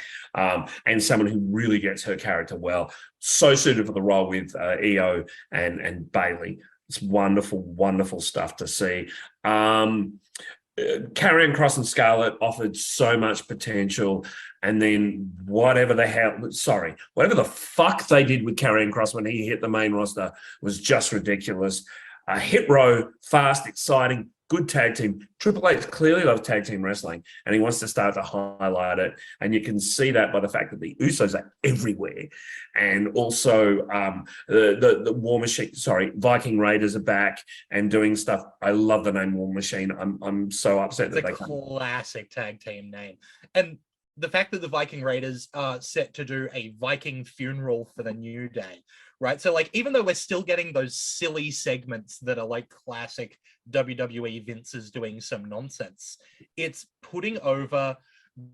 and someone who really gets her character well. So suited for the role with Io and Bailey. It's wonderful, wonderful stuff to see. Karrion Kross and Scarlett offered so much potential, and then whatever the fuck they did with Karrion Kross when he hit the main roster was just ridiculous. Hit Row, fast, exciting, good tag team. Triple H clearly loves tag team wrestling, and he wants to start to highlight it. And you can see that by the fact that the Usos are everywhere. And also the War Machine, Viking Raiders are back and doing stuff. I love the name War Machine. I'm so upset that they can't. It's a classic tag team name. And the fact that the Viking Raiders are set to do a Viking funeral for the New Day, right? So, like, even though we're still getting those silly segments that are like classic WWE Vince is doing some nonsense, it's putting over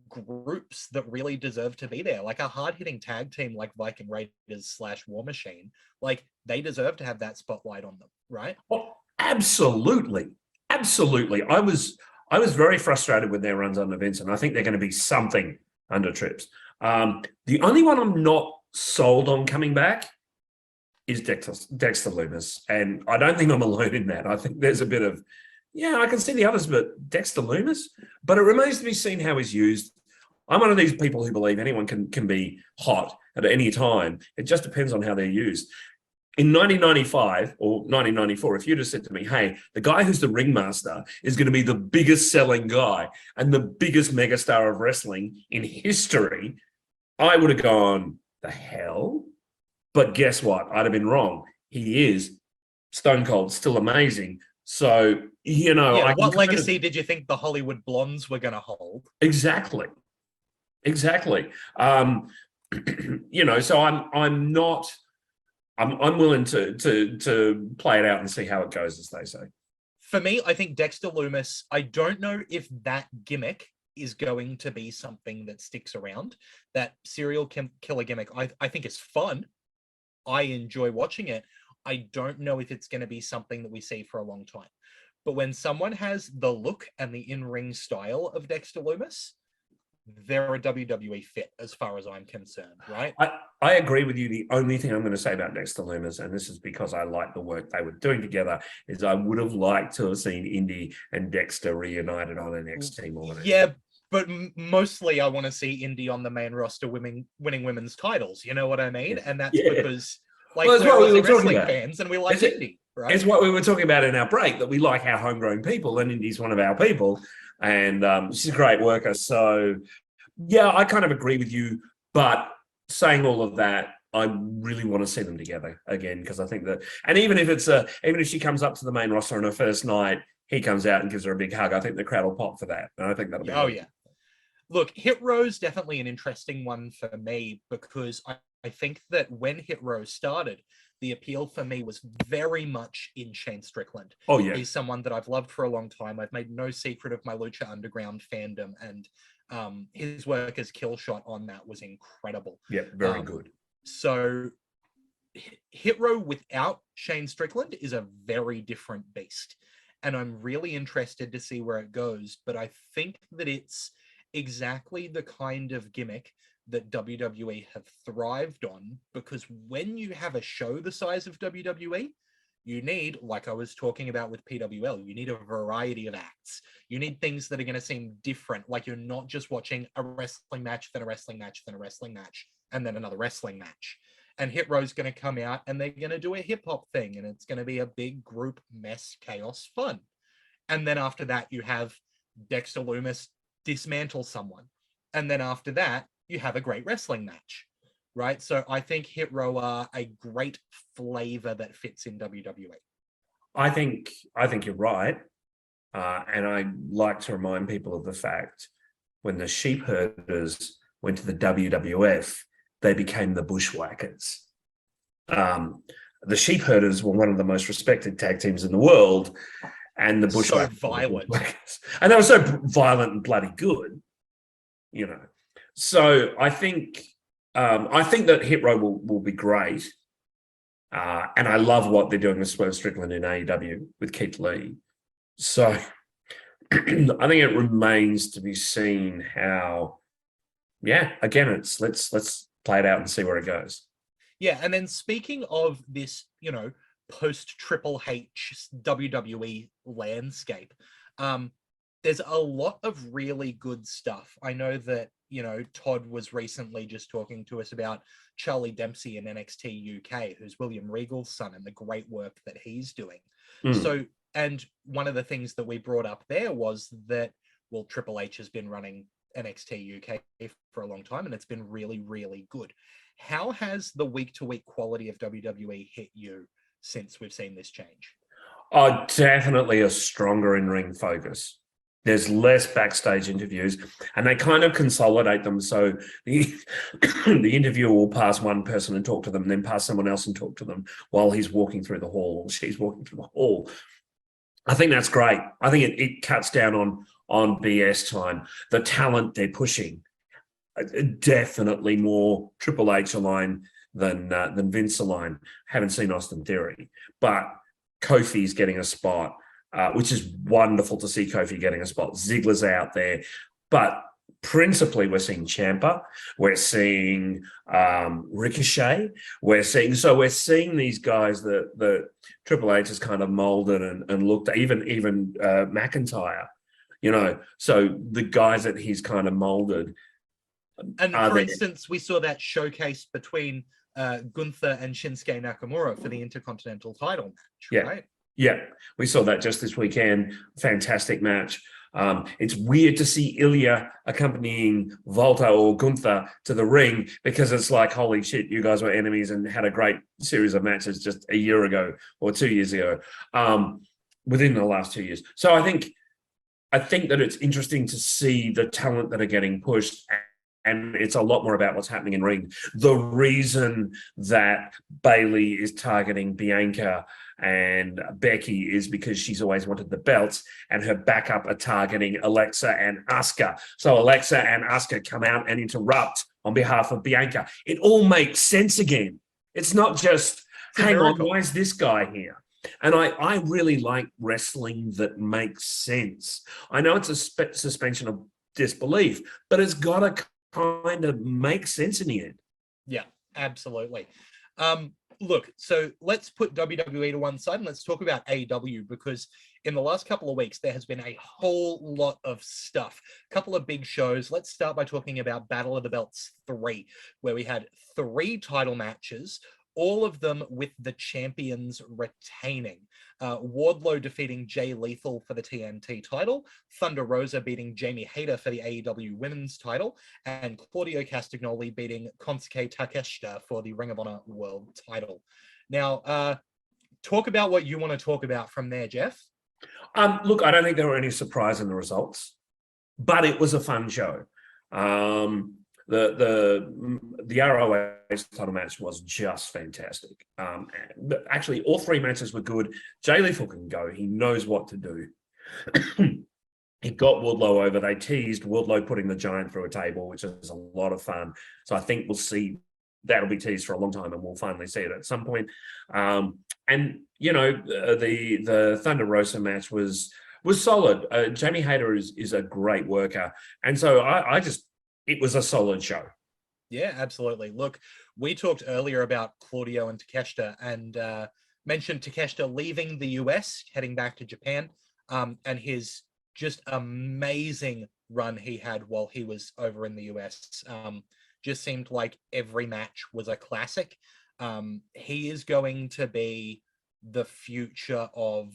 groups that really deserve to be there. Like a hard-hitting tag team like Viking Raiders / War Machine, like they deserve to have that spotlight on them, right? Oh, absolutely. Absolutely. I was very frustrated with their runs under Vince, and I think they're going to be something under Trips. The only one I'm not sold on coming back is Dexter Lumis. And I don't think I'm alone in that. I think there's a bit of, I can see the others, but Dexter Lumis. But it remains to be seen how he's used. I'm one of these people who believe anyone can be hot at any time. It just depends on how they're used. In 1995 or 1994, if you'd have said to me, hey, the guy who's the ringmaster is going to be the biggest selling guy and the biggest megastar of wrestling in history, I would have gone, the hell? But guess what? I'd have been wrong. He is stone cold, still amazing. So, what legacy did you think the Hollywood Blondes were going to hold? Exactly. So I'm willing to play it out and see how it goes, as they say. For me, I think Dexter Lumis, I don't know if that gimmick is going to be something that sticks around. That serial killer gimmick, I think is fun. I enjoy watching it. I don't know if it's going to be something that we see for a long time. But when someone has the look and the in-ring style of Dexter Lumis, they're a WWE fit as far as I'm concerned, right? I agree with you. The only thing I'm going to say about Dexter Lumis, and this is because I like the work they were doing together, is I would have liked to have seen Indy and Dexter reunited on NXT more than anything. But mostly I want to see Indy on the main roster winning women's titles. You know what I mean? And that's because we're wrestling fans and we like Indy, right? It's what we were talking about in our break, that we like our homegrown people, and Indy's one of our people. And she's a great worker. So, I kind of agree with you. But saying all of that, I really want to see them together again, because I think that, and even if she comes up to the main roster on her first night, he comes out and gives her a big hug, I think the crowd will pop for that. And I think that'll be yeah. Look, Hit Row's definitely an interesting one for me, because I think that when Hit Row started, the appeal for me was very much in Shane Strickland. Oh, yeah. He's someone that I've loved for a long time. I've made no secret of my Lucha Underground fandom, and his work as Killshot on that was incredible. Yeah, very good. So Hit Row without Shane Strickland is a very different beast. And I'm really interested to see where it goes. But I think that it's exactly the kind of gimmick that WWE have thrived on, because when you have a show the size of WWE, you need, like I was talking about with PWL, you need a variety of acts. You need things that are going to seem different. Like you're not just watching a wrestling match, then a wrestling match, then a wrestling match, and then another wrestling match. And Hit Row's going to come out and they're going to do a hip hop thing, and it's going to be a big group mess, chaos, fun. And then after that, you have Dexter Lumis dismantle someone. And then after that, you have a great wrestling match, right? So I think Hit Row are a great flavor that fits in WWE. I think you're right. And I like to remind people of the fact when the Sheep Herders went to the WWF, they became the Bushwhackers. The Sheep Herders were one of the most respected tag teams in the world, and the Bushwhackers. So violent. And they were so violent and bloody good, So I think that Hit Row will be great. And I love what they're doing with Swerve Strickland in AEW with Keith Lee. So I think it remains to be seen how, again, let's play it out and see where it goes. Yeah, and then speaking of this, post Triple H WWE landscape, there's a lot of really good stuff. I know that, Todd was recently just talking to us about Charlie Dempsey in NXT UK, who's William Regal's son, and the great work that he's doing. So, and one of the things that we brought up there was that, well, Triple H has been running NXT UK for a long time, and it's been really, really good. How has the week-to-week quality of WWE hit you since we've seen this change? Oh, definitely a stronger in-ring focus. There's less backstage interviews, and they kind of consolidate them. So the interviewer will pass one person and talk to them, and then pass someone else and talk to them while he's walking through the hall or she's walking through the hall. I think that's great. I think it cuts down on BS time. The talent they're pushing, definitely more Triple H aligned than Vince aligned. Haven't seen Austin Theory, but Kofi's getting a spot, which is wonderful to see Kofi getting a spot. Ziggler's out there, but principally we're seeing Ciampa, we're seeing Ricochet, we're seeing these guys that Triple H has kind of molded and looked at, even McIntyre, so the guys that he's kind of molded. And for instance, we saw that showcase between Gunther and Shinsuke Nakamura for the Intercontinental title match, right? Yeah, we saw that just this weekend. Fantastic match. It's weird to see Ilya accompanying Volta or Gunther to the ring, because it's like, holy shit, you guys were enemies and had a great series of matches just a year ago or 2 years ago, within the last 2 years. So I think that it's interesting to see the talent that are getting pushed, and it's a lot more about what's happening in ring. The reason that Bayley is targeting Bianca and Becky is because she's always wanted the belts, and her backup are targeting Alexa and Asuka. So Alexa and Asuka come out and interrupt on behalf of Bianca. It all makes sense again. It's not just, hang on, why is this guy here? And I really like wrestling that makes sense. I know it's a suspension of disbelief, but it's got to kind of make sense in the end. Yeah, absolutely. Look, so let's put WWE to one side and let's talk about AEW, because in the last couple of weeks, there has been a whole lot of stuff. A couple of big shows. Let's start by talking about Battle of the Belts 3, where we had 3 title matches, all of them with the champions retaining. Wardlow defeating Jay Lethal for the TNT title, Thunder Rosa beating Jamie Hayter for the AEW Women's title, and Claudio Castagnoli beating Konosuke Takeshita for the Ring of Honor World title. Now, talk about what you want to talk about from there, Jeff. Look, I don't think there were any surprise in the results, but it was a fun show. The ROH title match was just fantastic. Actually, all 3 matches were good. Jay Lethal can go. He knows what to do. He got Wardlow over. They teased Wardlow putting the Giant through a table, which is a lot of fun. So I think we'll see, that'll be teased for a long time, and we'll finally see it at some point. And the Thunder Rosa match was solid. Jamie Hayter is a great worker, and so it was a solid show. Yeah, absolutely. Look, we talked earlier about Claudio and Takeshita, and mentioned Takeshita leaving the US, heading back to Japan, and his just amazing run he had while he was over in the US. Just seemed like every match was a classic. He is going to be the future of,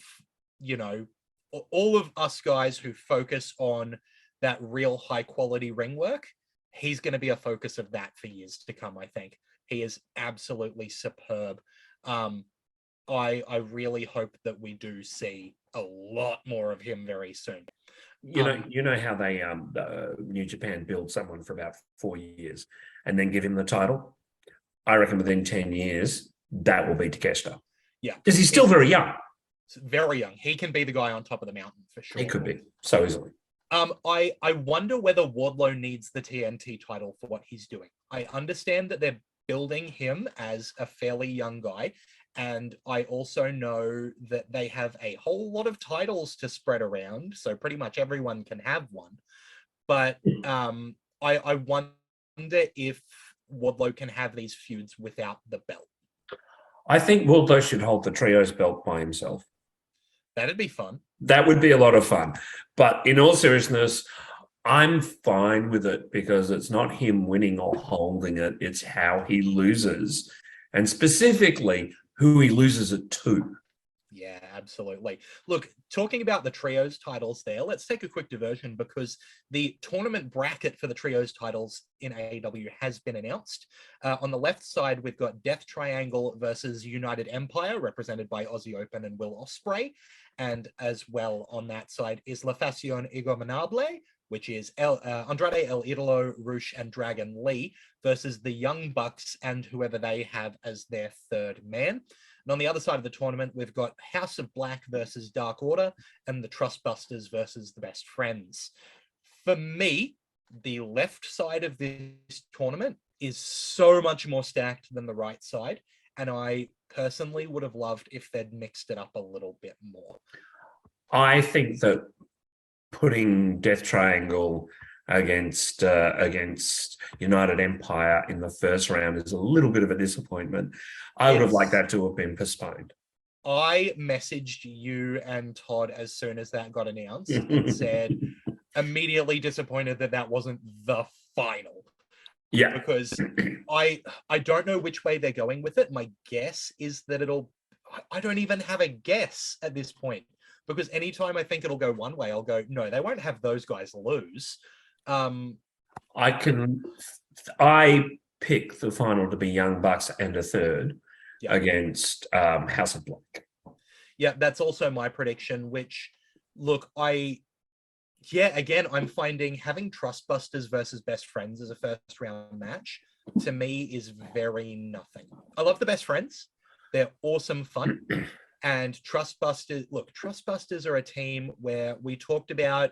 all of us guys who focus on that real high quality ring work. He's going to be a focus of that for years to come, I think. He is absolutely superb. I really hope that we do see a lot more of him very soon. You know how they New Japan build someone for about 4 years and then give him the title? I reckon within 10 years, that will be Takeshita. Yeah. Because he's still very young. Very young. He can be the guy on top of the mountain for sure. He could be, so easily. I wonder whether Wardlow needs the TNT title for what he's doing. I understand that they're building him as a fairly young guy, and I also know that they have a whole lot of titles to spread around, so pretty much everyone can have one. But I wonder if Wardlow can have these feuds without the belt. I think Wardlow should hold the trios belt by himself. That'd be fun. That would be a lot of fun. But in all seriousness, I'm fine with it, because it's not him winning or holding it. It's how he loses, and specifically who he loses it to. Yeah, absolutely. Look, talking about the trios titles there, let's take a quick diversion, because the tournament bracket for the trios titles in AEW has been announced. On the left side, we've got Death Triangle versus United Empire, represented by Aussie Open and Will Ospreay. And as well on that side is La Facción Ingobernables, which is Andrade El Idolo, Rush, and Dragon Lee versus the Young Bucks and whoever they have as their third man. And on the other side of the tournament, we've got House of Black versus Dark Order and the Trustbusters versus the Best Friends. For me, the left side of this tournament is so much more stacked than the right side. And I personally would have loved if they'd mixed it up a little bit more. I think that putting Death Triangle against United Empire in the first round is a little bit of a disappointment. I would have liked that to have been postponed. I messaged you and Todd as soon as that got announced and said, immediately disappointed that that wasn't the final. Yeah. Because I don't know which way they're going with it. My guess is that I don't even have a guess at this point. Because anytime I think it'll go one way, I'll go, no, they won't have those guys lose. I pick the final to be Young Bucks and a third against House of Black. Yeah, that's also my prediction, which, look, again, I'm finding having Trustbusters versus Best Friends as a first round match, to me, is very nothing. I love the Best Friends. They're awesome fun. And Trustbusters are a team where we talked about,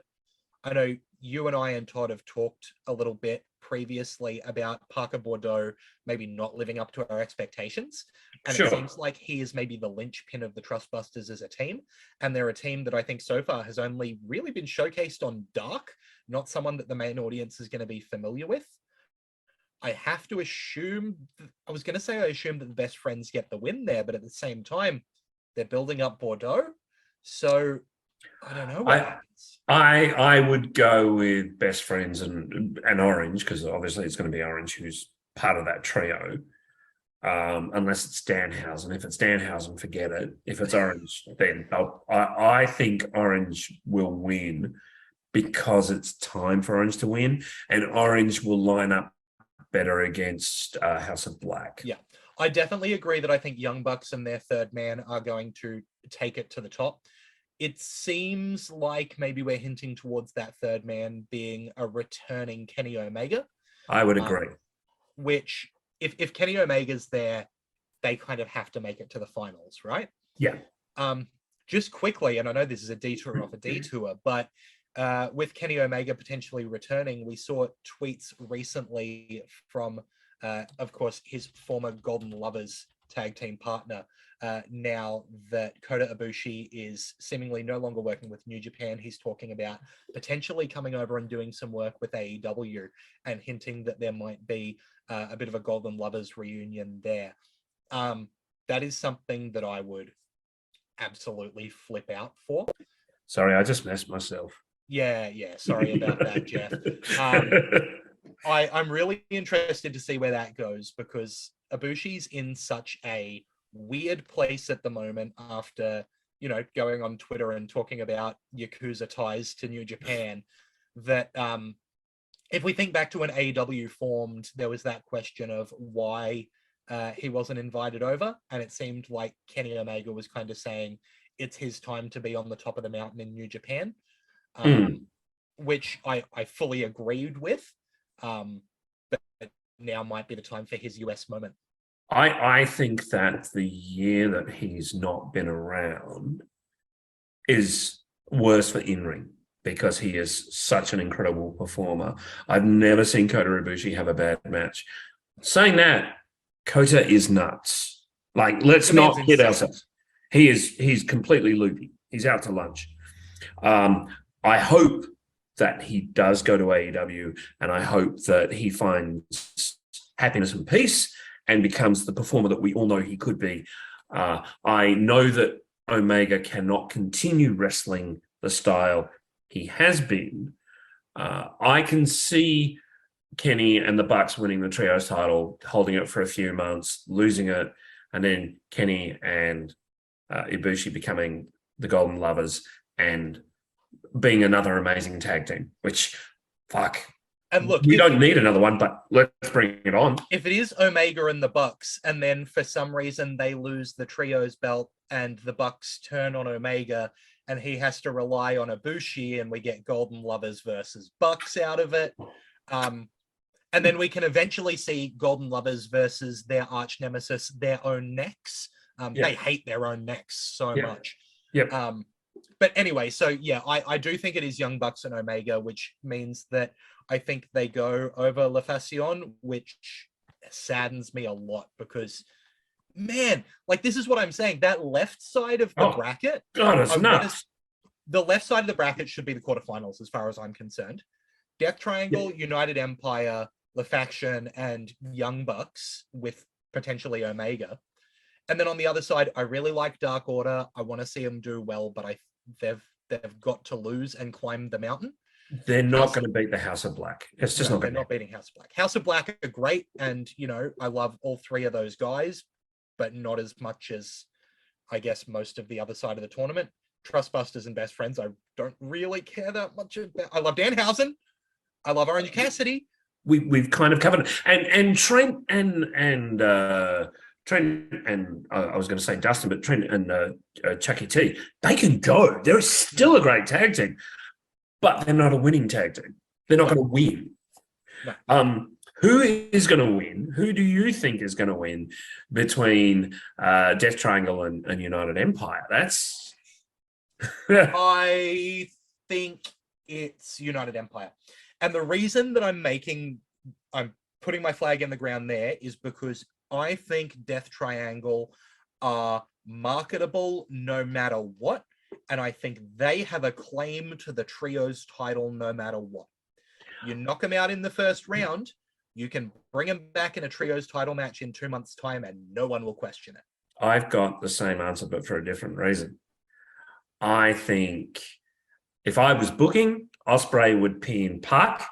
I know you and I and Todd have talked a little bit previously about Parker Bordeaux maybe not living up to our expectations. And It seems like he is maybe the linchpin of the Trustbusters as a team. And they're a team that I think so far has only really been showcased on Dark, not someone that the main audience is going to be familiar with. I have to assume, I was going to say I assume that the Best Friends get the win there, but at the same time, they're building up Bordeaux. So I don't know what happens. I would go with Best Friends and Orange, because obviously it's going to be Orange who's part of that trio. Unless it's Danhausen. If it's Danhausen, forget it. If it's Orange, then I think Orange will win because it's time for Orange to win, and Orange will line up better against House of Black. Yeah, I definitely agree that I think Young Bucks and their third man are going to take it to the top. It seems like maybe we're hinting towards that third man being a returning Kenny Omega. I would agree. Which, if Kenny Omega's there, they kind of have to make it to the finals, right? Yeah. Just quickly, and I know this is a detour off a detour, but with Kenny Omega potentially returning, we saw tweets recently from, of course, his former Golden Lovers tag team partner, now that Kota Ibushi is seemingly no longer working with New Japan. He's talking about potentially coming over and doing some work with AEW and hinting that there might be a bit of a Golden Lovers reunion there. That is something that I would absolutely flip out for. Sorry, I just messed myself. Yeah. Sorry about that, Jeff. I'm really interested to see where that goes, because Ibushi's in such a weird place at the moment after, going on Twitter and talking about Yakuza ties to New Japan, that if we think back to when AEW formed, there was that question of why he wasn't invited over. And it seemed like Kenny Omega was kind of saying it's his time to be on the top of the mountain in New Japan, which I fully agreed with. But now might be the time for his US moment. I think that the year that he's not been around is worse for in-ring, because he is such an incredible performer. I've never seen Kota Ibushi have a bad match. Saying that, Kota is nuts. Like, let's not kid ourselves. He's completely loopy. He's out to lunch. I hope that he does go to AEW, and I hope that he finds happiness and peace and becomes the performer that we all know he could be. I know that Omega cannot continue wrestling the style he has been. I can see Kenny and the Bucks winning the trios title, holding it for a few months, losing it, and then Kenny and Ibushi becoming the Golden Lovers and being another amazing tag team, which, fuck. And look, we don't need another one, but let's bring it on. If it is Omega and the Bucks, and then for some reason they lose the trios belt and the Bucks turn on Omega and he has to rely on Ibushi, and we get Golden Lovers versus Bucks out of it. And then we can eventually see Golden Lovers versus their arch nemesis, their own necks, They hate their own necks so much. Yep. But anyway, so yeah, I do think it is Young Bucks and Omega, which means that I think they go over La Fascion, which saddens me a lot because, man, like this is what I'm saying. That left side of the bracket, God, it's nuts. The left side of the bracket should be the quarterfinals, as far as I'm concerned. Death Triangle, United Empire, La Faction, and Young Bucks with potentially Omega. And then on the other side, I really like Dark Order. I want to see them do well, but they've got to lose and climb the mountain. They're not going to beat the House of Black. It's just they're not beating House of Black. House of Black are great, and I love all three of those guys, but not as much as I guess most of the other side of the tournament. Trustbusters and Best Friends, I don't really care that much about. I love Danhausen. I love Orange Cassidy. We've kind of covered it. And Trent and I was going to say Dustin, but Trent and Chucky T, they can go. They're still a great tag team, but they're not a winning tag team. They're not going to win. No. Who is going to win? Who do you think is going to win between Death Triangle and United Empire? That's I think it's United Empire. And the reason that I'm putting my flag in the ground there is because I think Death Triangle are marketable no matter what. And I think they have a claim to the trios title no matter what. You knock them out in the first round, you can bring them back in a trios title match in 2 months' time and no one will question it. I've got the same answer, but for a different reason. I think if I was booking, Ospreay would pin Park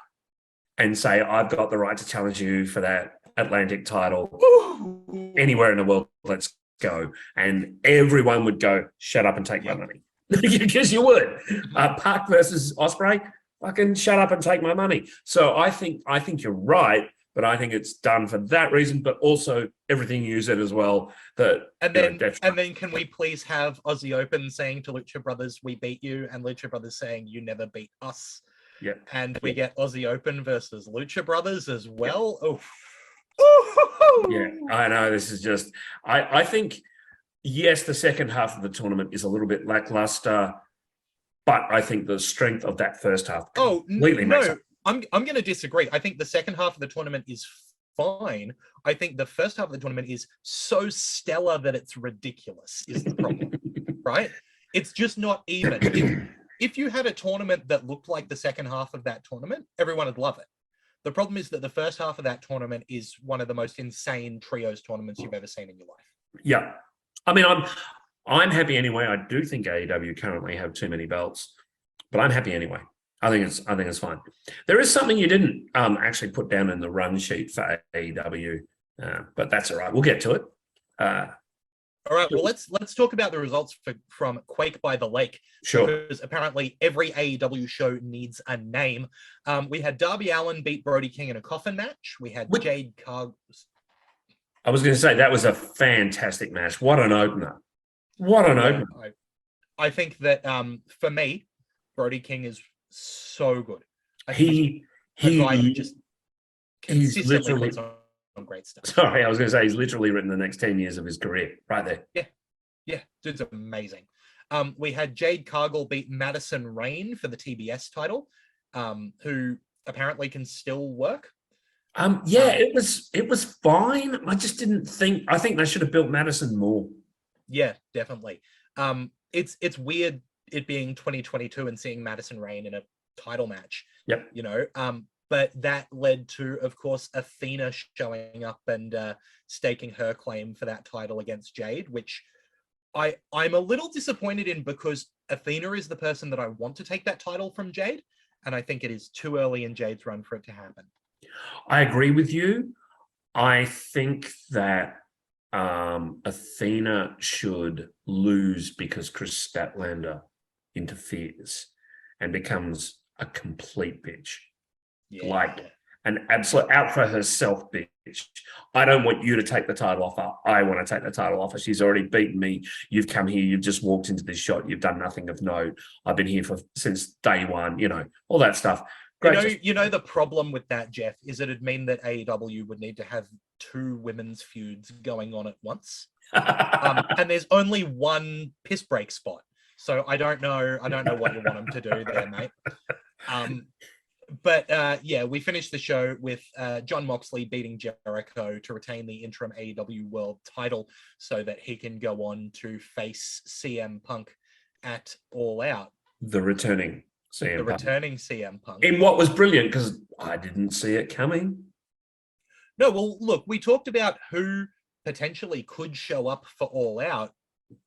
and say, I've got the right to challenge you for that Atlantic title anywhere in the world. Let's go. And everyone would go, shut up and take my money. Because you would. Park versus Ospreay, fucking shut up and take my money. So I think you're right, but I think it's done for that reason, but also everything you said as well. And then can we please have Aussie Open saying to Lucha Brothers, we beat you, and Lucha Brothers saying, you never beat us. Yeah. And we get Aussie Open versus Lucha Brothers as well. Yep. Yeah, I know. This is just, I think, yes, the second half of the tournament is a little bit lackluster, but I think the strength of that first half completely makes up. I'm going to disagree. I think the second half of the tournament is fine. I think the first half of the tournament is so stellar that it's ridiculous is the problem, right? It's just not even. If you had a tournament that looked like the second half of that tournament, everyone would love it. The problem is that the first half of that tournament is one of the most insane trios tournaments you've ever seen in your life. Yeah. I mean, I'm happy anyway. I do think AEW currently have too many belts, but I'm happy anyway. I think it's fine. There is something you didn't actually put down in the run sheet for AEW, but that's all right. We'll get to it. All right. Well, let's talk about the results from Quake by the Lake. Sure. Because apparently every AEW show needs a name. We had Darby Allin beat Brody King in a coffin match. We had Jade Cargill. I was going to say that was a fantastic match. What an opener! What an opener! I think that for me, Brody King is so good. He's literally puts on great stuff. Sorry, I was going to say he's literally written the next 10 years of his career right there. Yeah, dude's amazing. We had Jade Cargill beat Madison Rayne for the TBS title, who apparently can still work. It was fine. I just didn't think. I think they should have built Madison more. Yeah, definitely. It's weird it being 2022 and seeing Madison Rayne in a title match. Yep. But that led to, of course, Athena showing up and staking her claim for that title against Jade, which I'm a little disappointed in because Athena is the person that I want to take that title from Jade, and I think it is too early in Jade's run for it to happen. I agree with you. I think that Athena should lose because Chris Statlander interferes and becomes a complete bitch. An absolute out for herself bitch. I don't want you to take the title off her. I want to take the title off her. She's already beaten me. You've come here. You've just walked into this shot. You've done nothing of note. I've been here since day one, all that stuff. Great. The problem with that, Jeff, is it'd mean that AEW would need to have 2 women's feuds going on at once. And there's only one piss break spot. So I don't know what you want him to do there, mate. But yeah, we finished the show with John Moxley beating Jericho to retain the interim AEW World title so that he can go on to face CM Punk at All Out. The returning CM Punk. Returning CM Punk. In what was brilliant, because I didn't see it coming. No, well, look, we talked about who potentially could show up for All Out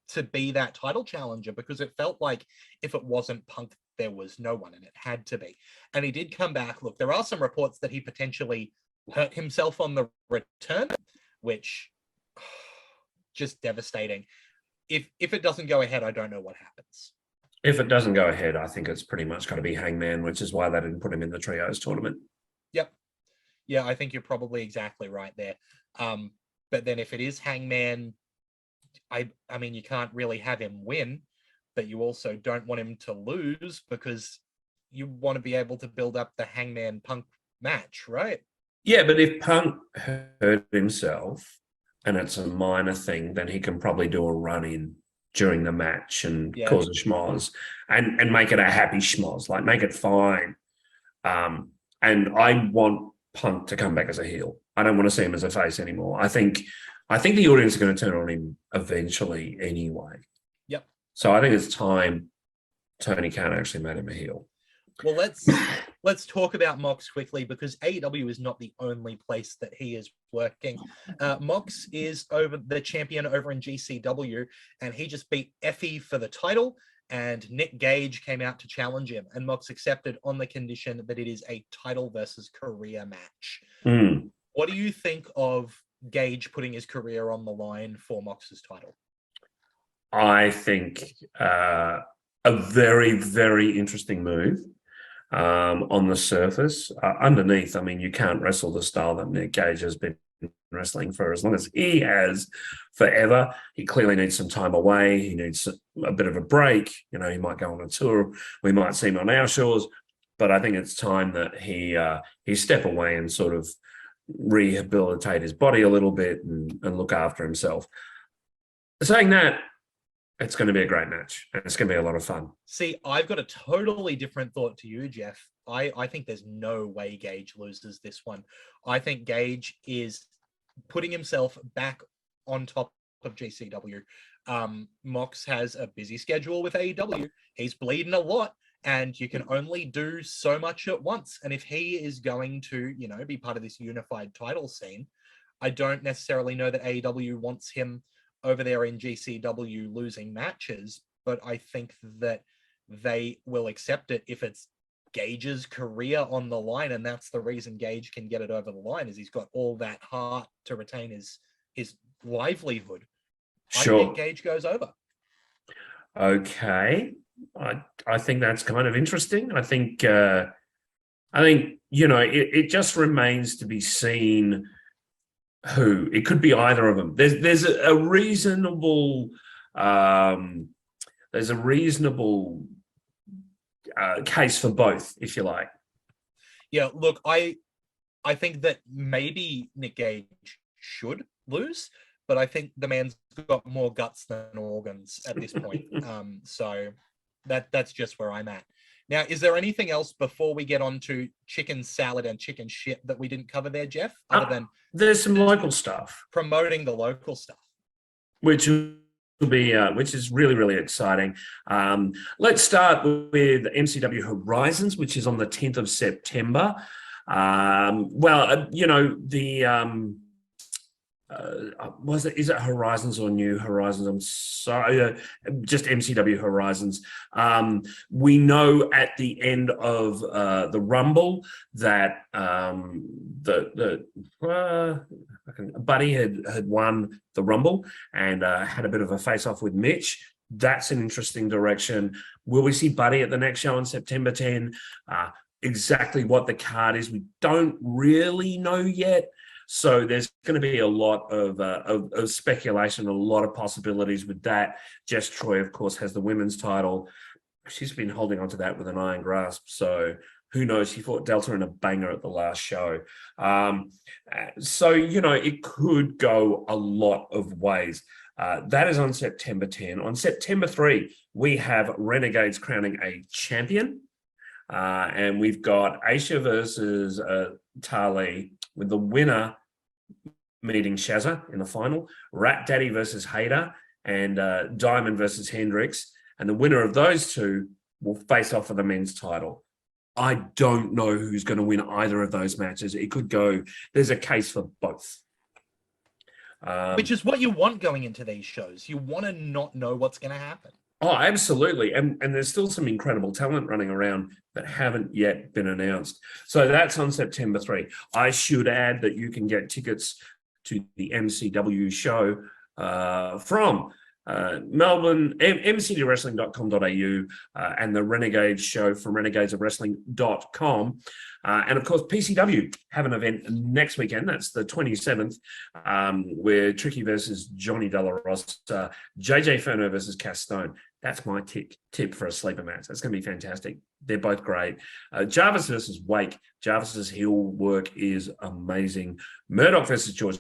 to be that title challenger, because it felt like if it wasn't Punk, there was no one, and it had to be. And he did come back. Look, there are some reports that he potentially hurt himself on the return, which just devastating. If it doesn't go ahead, I don't know what happens. If it doesn't go ahead, I think it's pretty much got to be Hangman, which is why they didn't put him in the trios tournament. Yep. Yeah, I think you're probably exactly right there. But then if it is Hangman, I mean, you can't really have him win, but you also don't want him to lose because you want to be able to build up the Hangman Punk match, right? Yeah, but if Punk hurt himself and it's a minor thing, then he can probably do a run-in during the match and cause a schmoz and make it a happy schmoz, like make it fine. And I want Punk to come back as a heel. I don't want to see him as a face anymore. I think the audience are going to turn on him eventually anyway. Yep. So I think it's time Tony Khan actually made him a heel. Well, let's talk about Mox quickly, because AEW is not the only place that he is working. Mox is the champion over in GCW, and he just beat Effie for the title, and Nick Gage came out to challenge him, and Mox accepted on the condition that it is a title versus career match. What do you think of Gage putting his career on the line for Mox's title? I think a very, very interesting move. On the surface, underneath, I mean, you can't wrestle the style that Nick Gage has been wrestling for as long as he has, forever. He clearly needs some time away. He needs a bit of a break. You know, he might go on a tour. We might see him on our shores, but I think it's time that he step away and sort of rehabilitate his body a little bit and look after himself. Saying that, it's going to be a great match, and it's going to be a lot of fun. See, I've got a totally different thought to you, Jeff. I think there's no way Gage loses this one. I think Gage is putting himself back on top of GCW. Mox has a busy schedule with AEW. He's bleeding a lot, and you can only do so much at once. And if he is going to, be part of this unified title scene, I don't necessarily know that AEW wants him over there in GCW losing matches, but I think that they will accept it if it's Gage's career on the line, and that's the reason Gage can get it over the line, is he's got all that heart to retain his livelihood. Sure. I think Gage goes over. Okay. I think that's kind of interesting. I think it just remains to be seen who. It could be either of them. There's a reasonable case for both, if you like. Yeah, look, I think that maybe Nick Gage should lose, but I think the man's got more guts than organs at this point. So that's just where I'm at. Now, is there anything else before we get on to chicken salad and chicken shit that we didn't cover there, Jeff? Other than there's some local stuff, promoting the local stuff, which is really, really exciting. Let's start with MCW Horizons, which is on the 10th of September. Is it Horizons or New Horizons? I'm sorry, just MCW Horizons. We know at the end of the Rumble that Buddy had won the Rumble and had a bit of a face-off with Mitch. That's an interesting direction. Will we see Buddy at the next show on September 10? Exactly what the card is, we don't really know yet. So there's going to be a lot of speculation, a lot of possibilities with that. Jess Troy, of course, has the women's title. She's been holding on to that with an iron grasp. So who knows? She fought Delta in a banger at the last show. So, it could go a lot of ways. That is on September 10. On September 3, we have Renegades crowning a champion. And we've got Aisha versus Tali, with the winner meeting Shazza in the final, Rat Daddy versus Hader, and Diamond versus Hendricks. And the winner of those two will face off for the men's title. I don't know who's going to win either of those matches. It could go, there's a case for both. Which is what you want going into these shows. You want to not know what's going to happen. Oh, absolutely. And there's still some incredible talent running around that haven't yet been announced. So that's on September 3. I should add that you can get tickets to the MCW show from Melbourne, mcdwrestling.com.au, and the Renegade show from renegadesofwrestling.com. And of course, PCW have an event next weekend. That's the 27th, where Tricky versus Johnny Della Rosa, JJ Ferno versus Cass Stone. That's my tip for a sleeper match. That's going to be fantastic. They're both great. Jarvis versus Wake. Jarvis's heel work is amazing. Murdoch versus George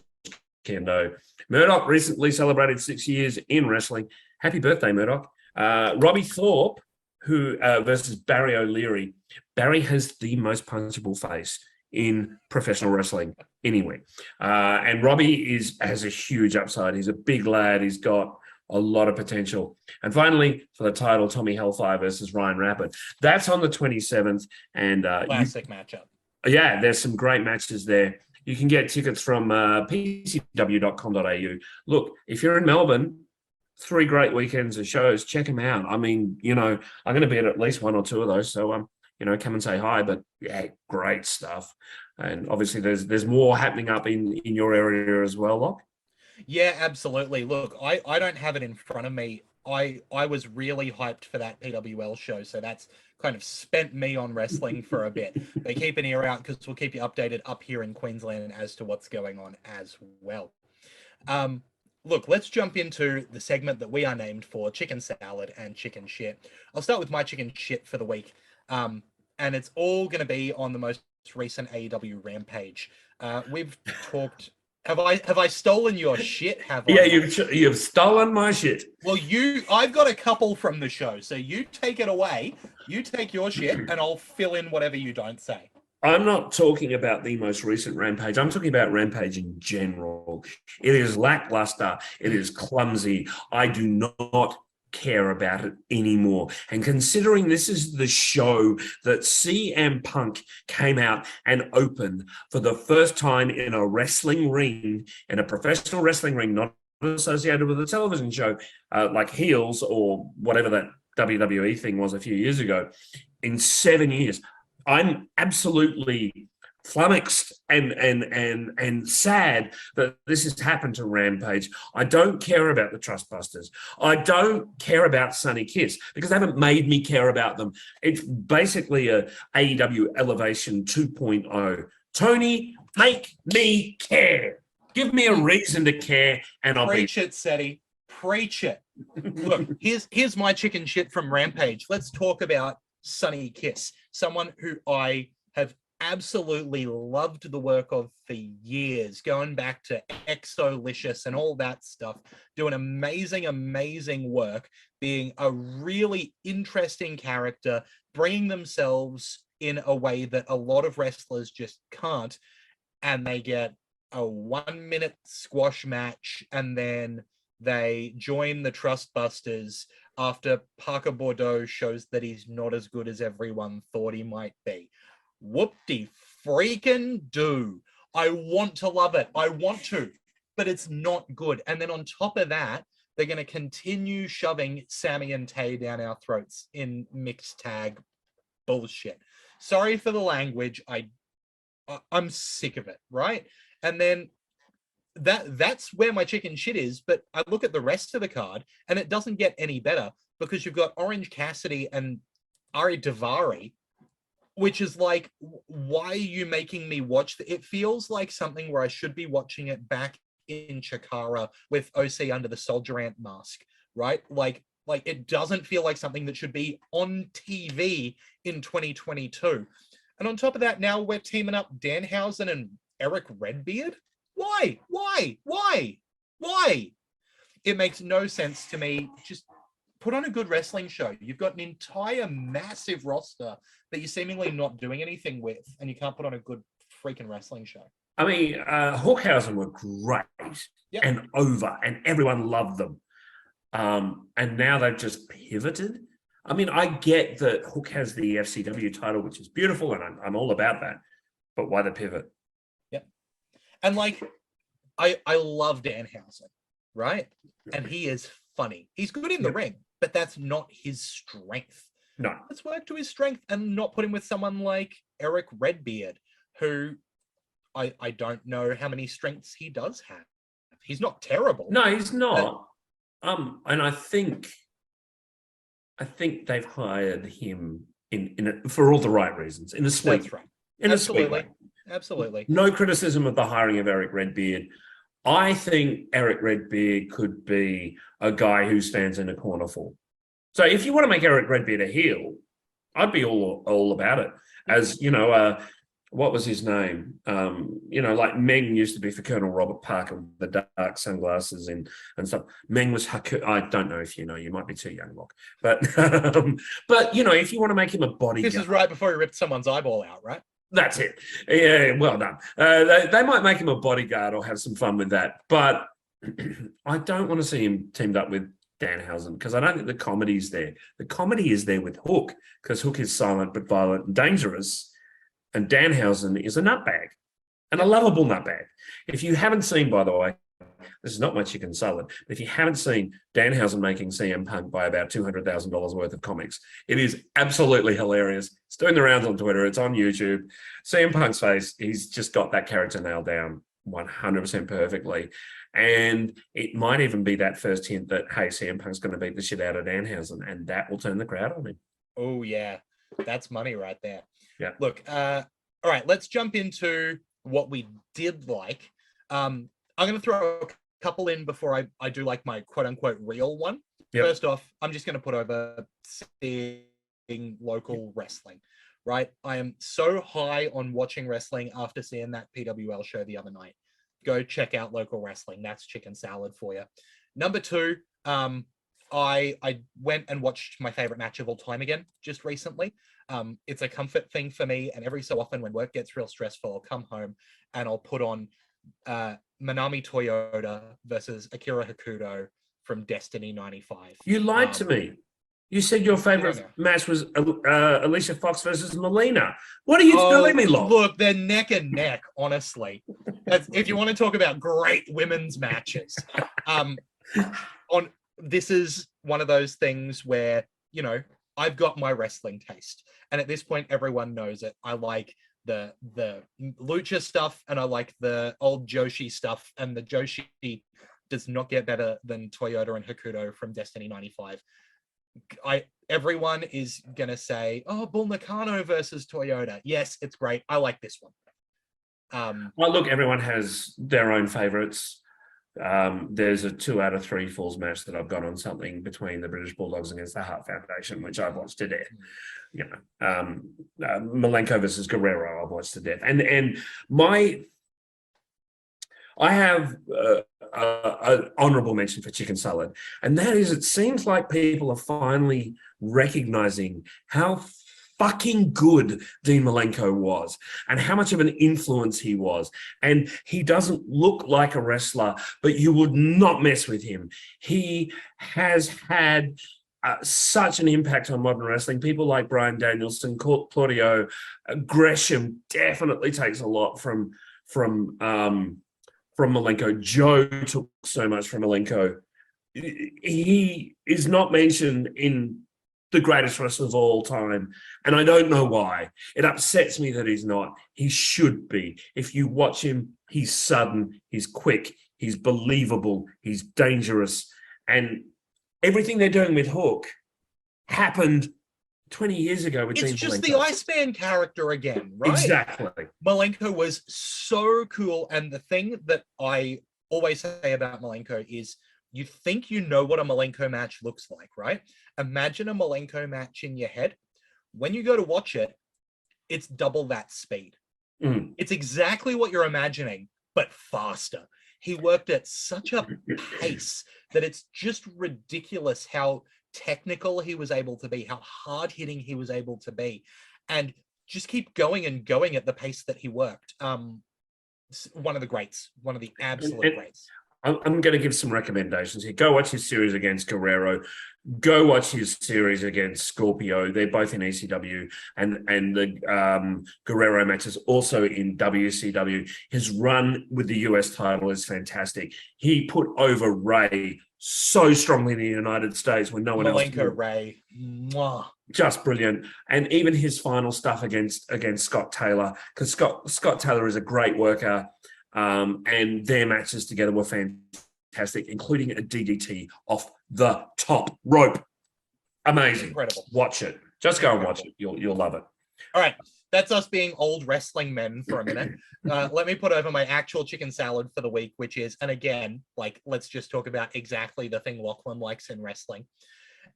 Kendo. Murdoch recently celebrated 6 years in wrestling. Happy birthday, Murdoch. Robbie Thorpe, who versus Barry O'Leary. Barry has the most punchable face in professional wrestling anywhere. And Robbie has a huge upside. He's a big lad. He's got a lot of potential. And finally, for the title, Tommy Hellfire versus Ryan Rapid. That's on the 27th. And classic matchup. Yeah, there's some great matches there. You can get tickets from pcw.com.au. Look, if you're in Melbourne, 3 great weekends of shows, check them out. I mean, I'm going to be at least 1 or 2 of those. So, come and say hi. But yeah, great stuff. And obviously there's more happening up in your area as well, Locke. Yeah, absolutely. Look, I don't have it in front of me. I was really hyped for that PWL show, so that's kind of spent me on wrestling for a bit. They keep an ear out because we'll keep you updated up here in Queensland as to what's going on as well. Look, let's jump into the segment that we are named for, chicken salad and chicken shit. I'll start with my chicken shit for the week. And it's all going to be on the most recent AEW Rampage. We've talked... Have I stolen your shit? Have I? Yeah, you've stolen my shit. Well, I've got a couple from the show, so you take it away. You take your shit, and I'll fill in whatever you don't say. I'm not talking about the most recent Rampage. I'm talking about Rampage in general. It is lackluster. It is clumsy. I do not care about it anymore. And considering this is the show that CM Punk came out and opened for the first time in a wrestling ring, in a professional wrestling ring, not associated with a television show, like Heels or whatever that WWE thing was a few years ago, in 7 years, I'm absolutely flummoxed and sad that this has happened to Rampage. I don't care about the Trustbusters. I don't care about Sunny Kiss because they haven't made me care about them. It's basically a AEW Elevation 2.0. Tony, make me care. Give me a reason to care, and I'll preach it, Seti. Preach it. Look, here's my chicken shit from Rampage. Let's talk about Sunny Kiss, someone who I have absolutely loved the work of for years, going back to Exolicious and all that stuff, doing amazing work, being a really interesting character, bringing themselves in a way that a lot of wrestlers just can't, and they get a 1-minute squash match, and then they join the Trustbusters after Parker Bordeaux shows that he's not as good as everyone thought he might be. Whoop-de-freaking-do. I want to love it. I want to, but it's not good. And then on top of that, they're going to continue shoving Sammy and Tay down our throats in mixed tag bullshit. Sorry for the language. I'm sick of it, right? And then that's where my chicken shit is. But I look at the rest of the card, and it doesn't get any better because you've got Orange Cassidy and Ari Daivari, which is like, why are you making me watch? It feels like something where I should be watching it back in Chikara with OC under the Soldier Ant mask, right? Like it doesn't feel like something that should be on TV in 2022. And on top of that, now we're teaming up Danhausen and Eric Redbeard. Why? it makes no sense to me. Just put on a good wrestling show. You've got an entire massive roster that you're seemingly not doing anything with, and you can't put on a good freaking wrestling show. I mean, Hookhausen were great and over, and everyone loved them. And now they've just pivoted. I mean, I get that Hook has the FCW title, which is beautiful, and I'm all about that. But why the pivot? Yeah. And like, I love Danhausen, right? And he is funny. He's good in the ring, but that's not his strength. No. Let's work to his strength and not put him with someone like Eric Redbeard, who I don't know how many strengths he does have. He's not terrible. No, he's not. And I think they've hired him for all the right reasons, in a sweet, That's right. in Absolutely. a sweet way. Absolutely. No criticism of the hiring of Eric Redbeard. I think Eric Redbeard could be a guy who stands in a corner for. So if you want to make Eric Redbeard a heel, I'd be all about it. As you know, what was his name? Like Meng used to be for Colonel Robert Parker with the dark sunglasses and stuff. Meng was I don't know if you know, you might be too young, Locke. But if you want to make him a bodyguard. This is right before he ripped someone's eyeball out, right? That's it. Yeah, well done. They might make him a bodyguard or have some fun with that. But I don't want to see him teamed up with Danhausen because I don't think the comedy's there. The comedy is there with Hook because Hook is silent but violent and dangerous. And Danhausen is a nutbag and a lovable nutbag. If you haven't seen, by the way, this is not my chicken salad, but if you haven't seen Danhausen making CM Punk buy about $200,000 worth of comics, it is absolutely hilarious. It's doing the rounds on Twitter. It's on YouTube. CM Punk's face, he's just got that character nailed down 100% perfectly. And it might even be that first hint that, hey, CM Punk's going to beat the shit out of Danhausen, and that will turn the crowd on him. Oh, yeah. That's money right there. Yeah. Look, all right, let's jump into what we did like. I'm going to throw a couple in before I do like my quote unquote real one. Yep. First off, I'm just going to put over seeing local wrestling, right? I am so high on watching wrestling after seeing that PWL show the other night. Go check out local wrestling. That's chicken salad for you. Number two, I went and watched my favorite match of all time again just recently. It's a comfort thing for me, and every so often when work gets real stressful, I'll come home and I'll put on Manami Toyota versus Akira Hakuto from Destiny 95. You lied to me. You said your favorite match was Alicia Fox versus Melina. What are you telling me, Locke? Look, they're neck and neck, honestly. If you want to talk about great women's matches. This is one of those things where, I've got my wrestling taste. And at this point, everyone knows it. I like the lucha stuff, and I like the old Joshi stuff. And the Joshi does not get better than Toyota and Hakuto from Destiny 95. Everyone is going to say, oh, Bull Nakano versus Toyota. Yes, it's great. I like this one. Well, look, everyone has their own favorites. There's a 2 out of 3 falls match that I've got on something between the British Bulldogs against the Hart Foundation, which I've watched to death. Malenko versus Guerrero, I've watched to death. And I have an honorable mention for chicken salad, and that is, it seems like people are finally recognizing how fucking good Dean Malenko was and how much of an influence he was. And he doesn't look like a wrestler, but you would not mess with him. He has had such an impact on modern wrestling. People like Bryan Danielson, Claudio, Gresham definitely takes a lot from Malenko. Joe took so much from Malenko. He is not mentioned in the greatest wrestler of all time, and I don't know why. It upsets me that he's not. He should be. If you watch him, he's sudden, he's quick, he's believable, he's dangerous, and everything they're doing with Hook happened 20 years ago with It's Dean just Malenko. the Iceman character again, right? Exactly. Malenko was so cool, and the thing that I always say about Malenko is, you think you know what a Malenko match looks like, right? Imagine a Malenko match in your head. When you go to watch it, it's double that speed. It's exactly what you're imagining, but faster. he worked at such a pace that it's just ridiculous how technical he was able to be, how hard hitting he was able to be, and just keep going and going at the pace that he worked. One of the greats, one of the absolute greats. I'm going to give some recommendations here. Go watch his series against Guerrero. Go watch his series against Scorpio. They're both in ECW, and the Guerrero matches also in WCW. His run with the US title is fantastic. He put over Ray so strongly in the United States when no one else did. Ray. Mwah. Just brilliant. And even his final stuff against Scott Taylor, because Scott Taylor is a great worker. And their matches together were fantastic, including a DDT off the top rope. Amazing. Incredible. Watch it. Just go and watch it. You'll love it. All right. That's us being old wrestling men for a minute. Let me put over my actual chicken salad for the week, which is, and again, like, let's just talk about exactly the thing Lachlan likes in wrestling.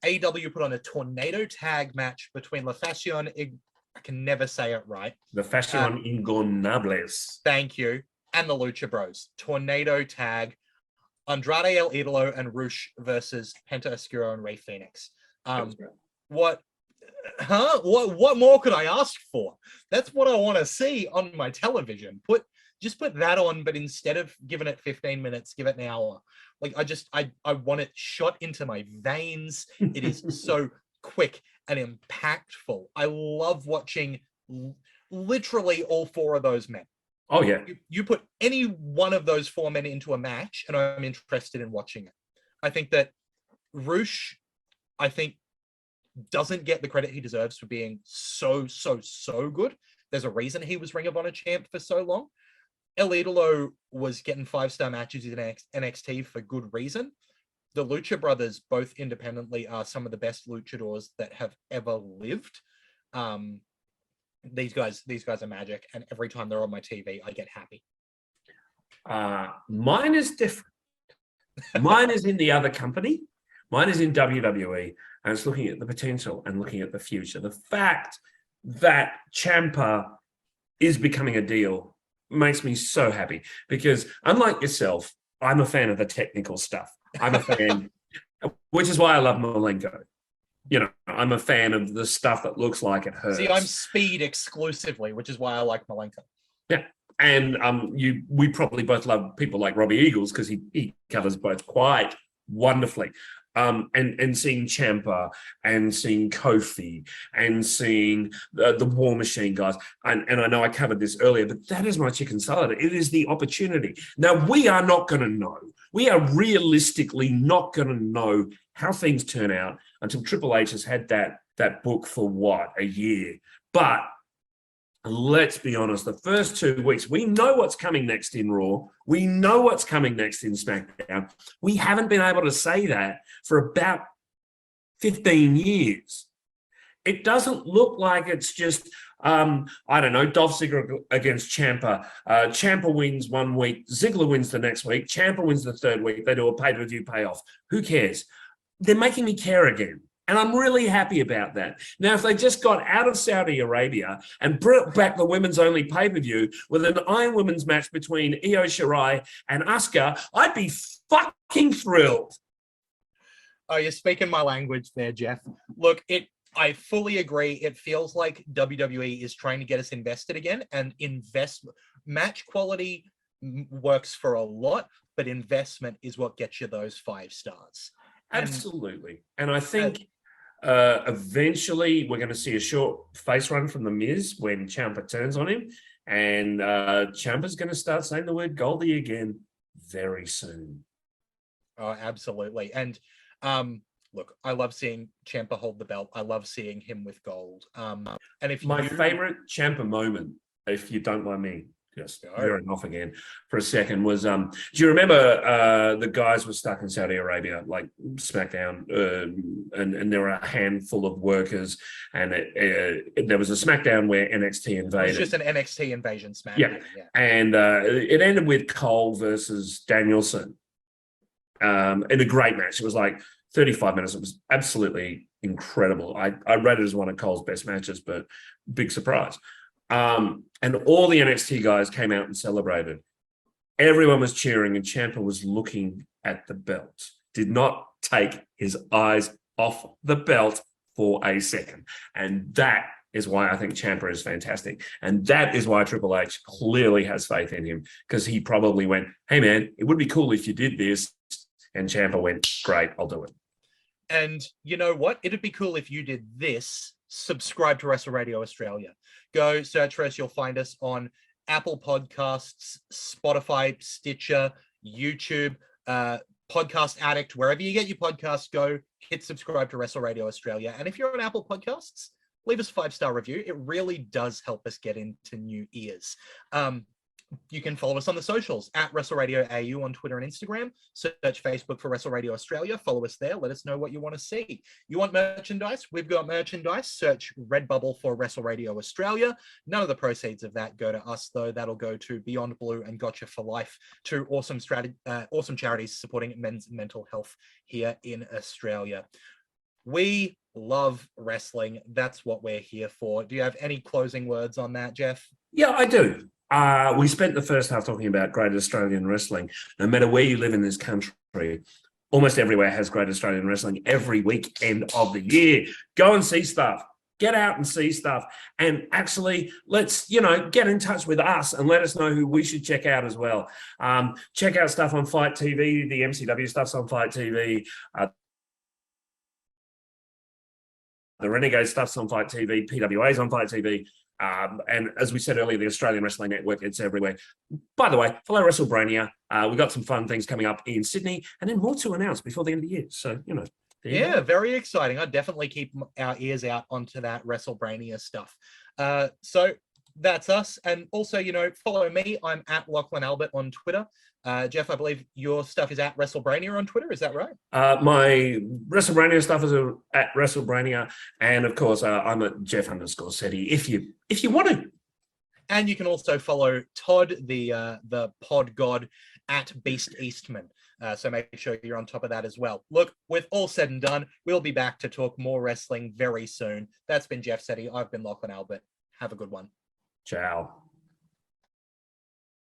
AEW put on a tornado tag match between La Fashion, I can never say it right. The Fashion Ingonables. Thank you. And the Lucha Bros. Tornado tag. Andrade El Idolo and Rush versus Penta Oscuro and Rey Fenix. What more could I ask for? That's what I want to see on my television. Just put that on, but instead of giving it 15 minutes, give it an hour. Like, I want it shot into my veins. It is so quick and impactful. I love watching literally all four of those men. Oh, yeah. You put any one of those four men into a match, and I'm interested in watching it. I think that Rush, doesn't get the credit he deserves for being so good. There's a reason he was Ring of Honor champ for so long. El Idolo was getting 5-star matches in NXT for good reason. The Lucha Brothers, both independently, are some of the best luchadors that have ever lived. These guys are magic, and every time they're on my TV, I get happy. Mine is different. Mine is in the other company. Mine is in WWE, and it's looking at the potential and looking at the future. The fact that Ciampa is becoming a deal makes me so happy, because unlike yourself, I'm a fan of the technical stuff. I'm a fan, which is why I love Malenko. You know, I'm a fan of the stuff that looks like it hurts. See, I'm speed exclusively, which is why I like Malenko. Yeah. And we probably both love people like Robbie Eagles, because he covers both quite wonderfully. And seeing Ciampa and seeing Kofi and seeing the War Machine guys. And I know I covered this earlier, but that is my chicken salad. It is the opportunity. Now, we are not going to know. We are realistically not going to know how things turn out until Triple H has had that book for a year. But let's be honest, the first 2 weeks, we know what's coming next in Raw. We know what's coming next in SmackDown. We haven't been able to say that for about 15 years. It doesn't look like it's just, I don't know, Dolph Ziggler against Ciampa. Ciampa wins 1 week, Ziggler wins the next week, Ciampa wins the 3rd week, they do a pay-per-view payoff. Who cares? They're making me care again. And I'm really happy about that. Now, if they just got out of Saudi Arabia and brought back the women's only pay-per-view with an Iron Women's match between Io Shirai and Asuka, I'd be fucking thrilled. Oh, you're speaking my language there, Jeff. Look, I fully agree. It feels like WWE is trying to get us invested again, and match quality works for a lot, but investment is what gets you those 5 stars. Absolutely. And I think eventually we're going to see a short face run from The Miz when Ciampa turns on him, and Ciampa's going to start saying the word Goldie again very soon. Oh, absolutely. And look, I love seeing Ciampa hold the belt. I love seeing him with gold. And if my favorite Ciampa moment, if you don't mind me just veering off again for a second, was do you remember the guys were stuck in Saudi Arabia, like SmackDown, and there were a handful of workers, and there was a SmackDown where NXT invaded. It was just an NXT invasion SmackDown. Yeah. And it ended with Cole versus Danielson in a great match. It was like 35 minutes. It was absolutely incredible. I rated it as one of Cole's best matches, but big surprise. And all the NXT guys came out and celebrated. Everyone was cheering, and Ciampa was looking at the belt. Did not take his eyes off the belt for a second. And that is why I think Ciampa is fantastic. And that is why Triple H clearly has faith in him, because he probably went, hey, man, it would be cool if you did this. And Ciampa went, great, I'll do it. And you know what? It'd be cool if you did this. Subscribe to Wrestle Radio Australia. Go search for us. You'll find us on Apple Podcasts, Spotify, Stitcher, YouTube, Podcast Addict, wherever you get your podcasts, go hit subscribe to Wrestle Radio Australia. And if you're on Apple Podcasts, leave us a 5-star review. It really does help us get into new ears. You can follow us on the socials at Wrestle Radio AU on Twitter and Instagram. Search Facebook for Wrestle Radio Australia. Follow us there. Let us know what you want to see. You want merchandise? We've got merchandise. Search Redbubble for Wrestle Radio Australia. None of the proceeds of that go to us, though. That'll go to Beyond Blue and Gotcha for Life, two awesome charities supporting men's mental health here in Australia. We love wrestling. That's what we're here for. Do you have any closing words on that, Jeff? Yeah, I do. We spent the first half talking about Great Australian Wrestling. No matter where you live in this country, almost everywhere has Great Australian Wrestling every weekend of the year. Go and see stuff. Get out and see stuff. And actually, let's, get in touch with us and let us know who we should check out as well. Check out stuff on Fight TV. The MCW stuff's on Fight TV. The Renegade stuff's on Fight TV. PWA's on Fight TV. And as we said earlier, the Australian Wrestling Network, it's everywhere. By the way, follow WrestleBrania. We've got some fun things coming up in Sydney, and then more to announce before the end of the year. So, Yeah, very exciting. I'd definitely keep our ears out onto that WrestleBrania stuff. So that's us. And also, follow me. I'm at Lachlan Albert on Twitter. Jeff, I believe your stuff is at WrestleBrania on Twitter. Is that right? My WrestleBrania stuff is at WrestleBrania. And of course, I'm at Jeff_Seti if you want to. And you can also follow Todd, the pod god, at Beast Eastman. So make sure you're on top of that as well. Look, with all said and done, we'll be back to talk more wrestling very soon. That's been Jeff Seti. I've been Lachlan Albert. Have a good one. Ciao.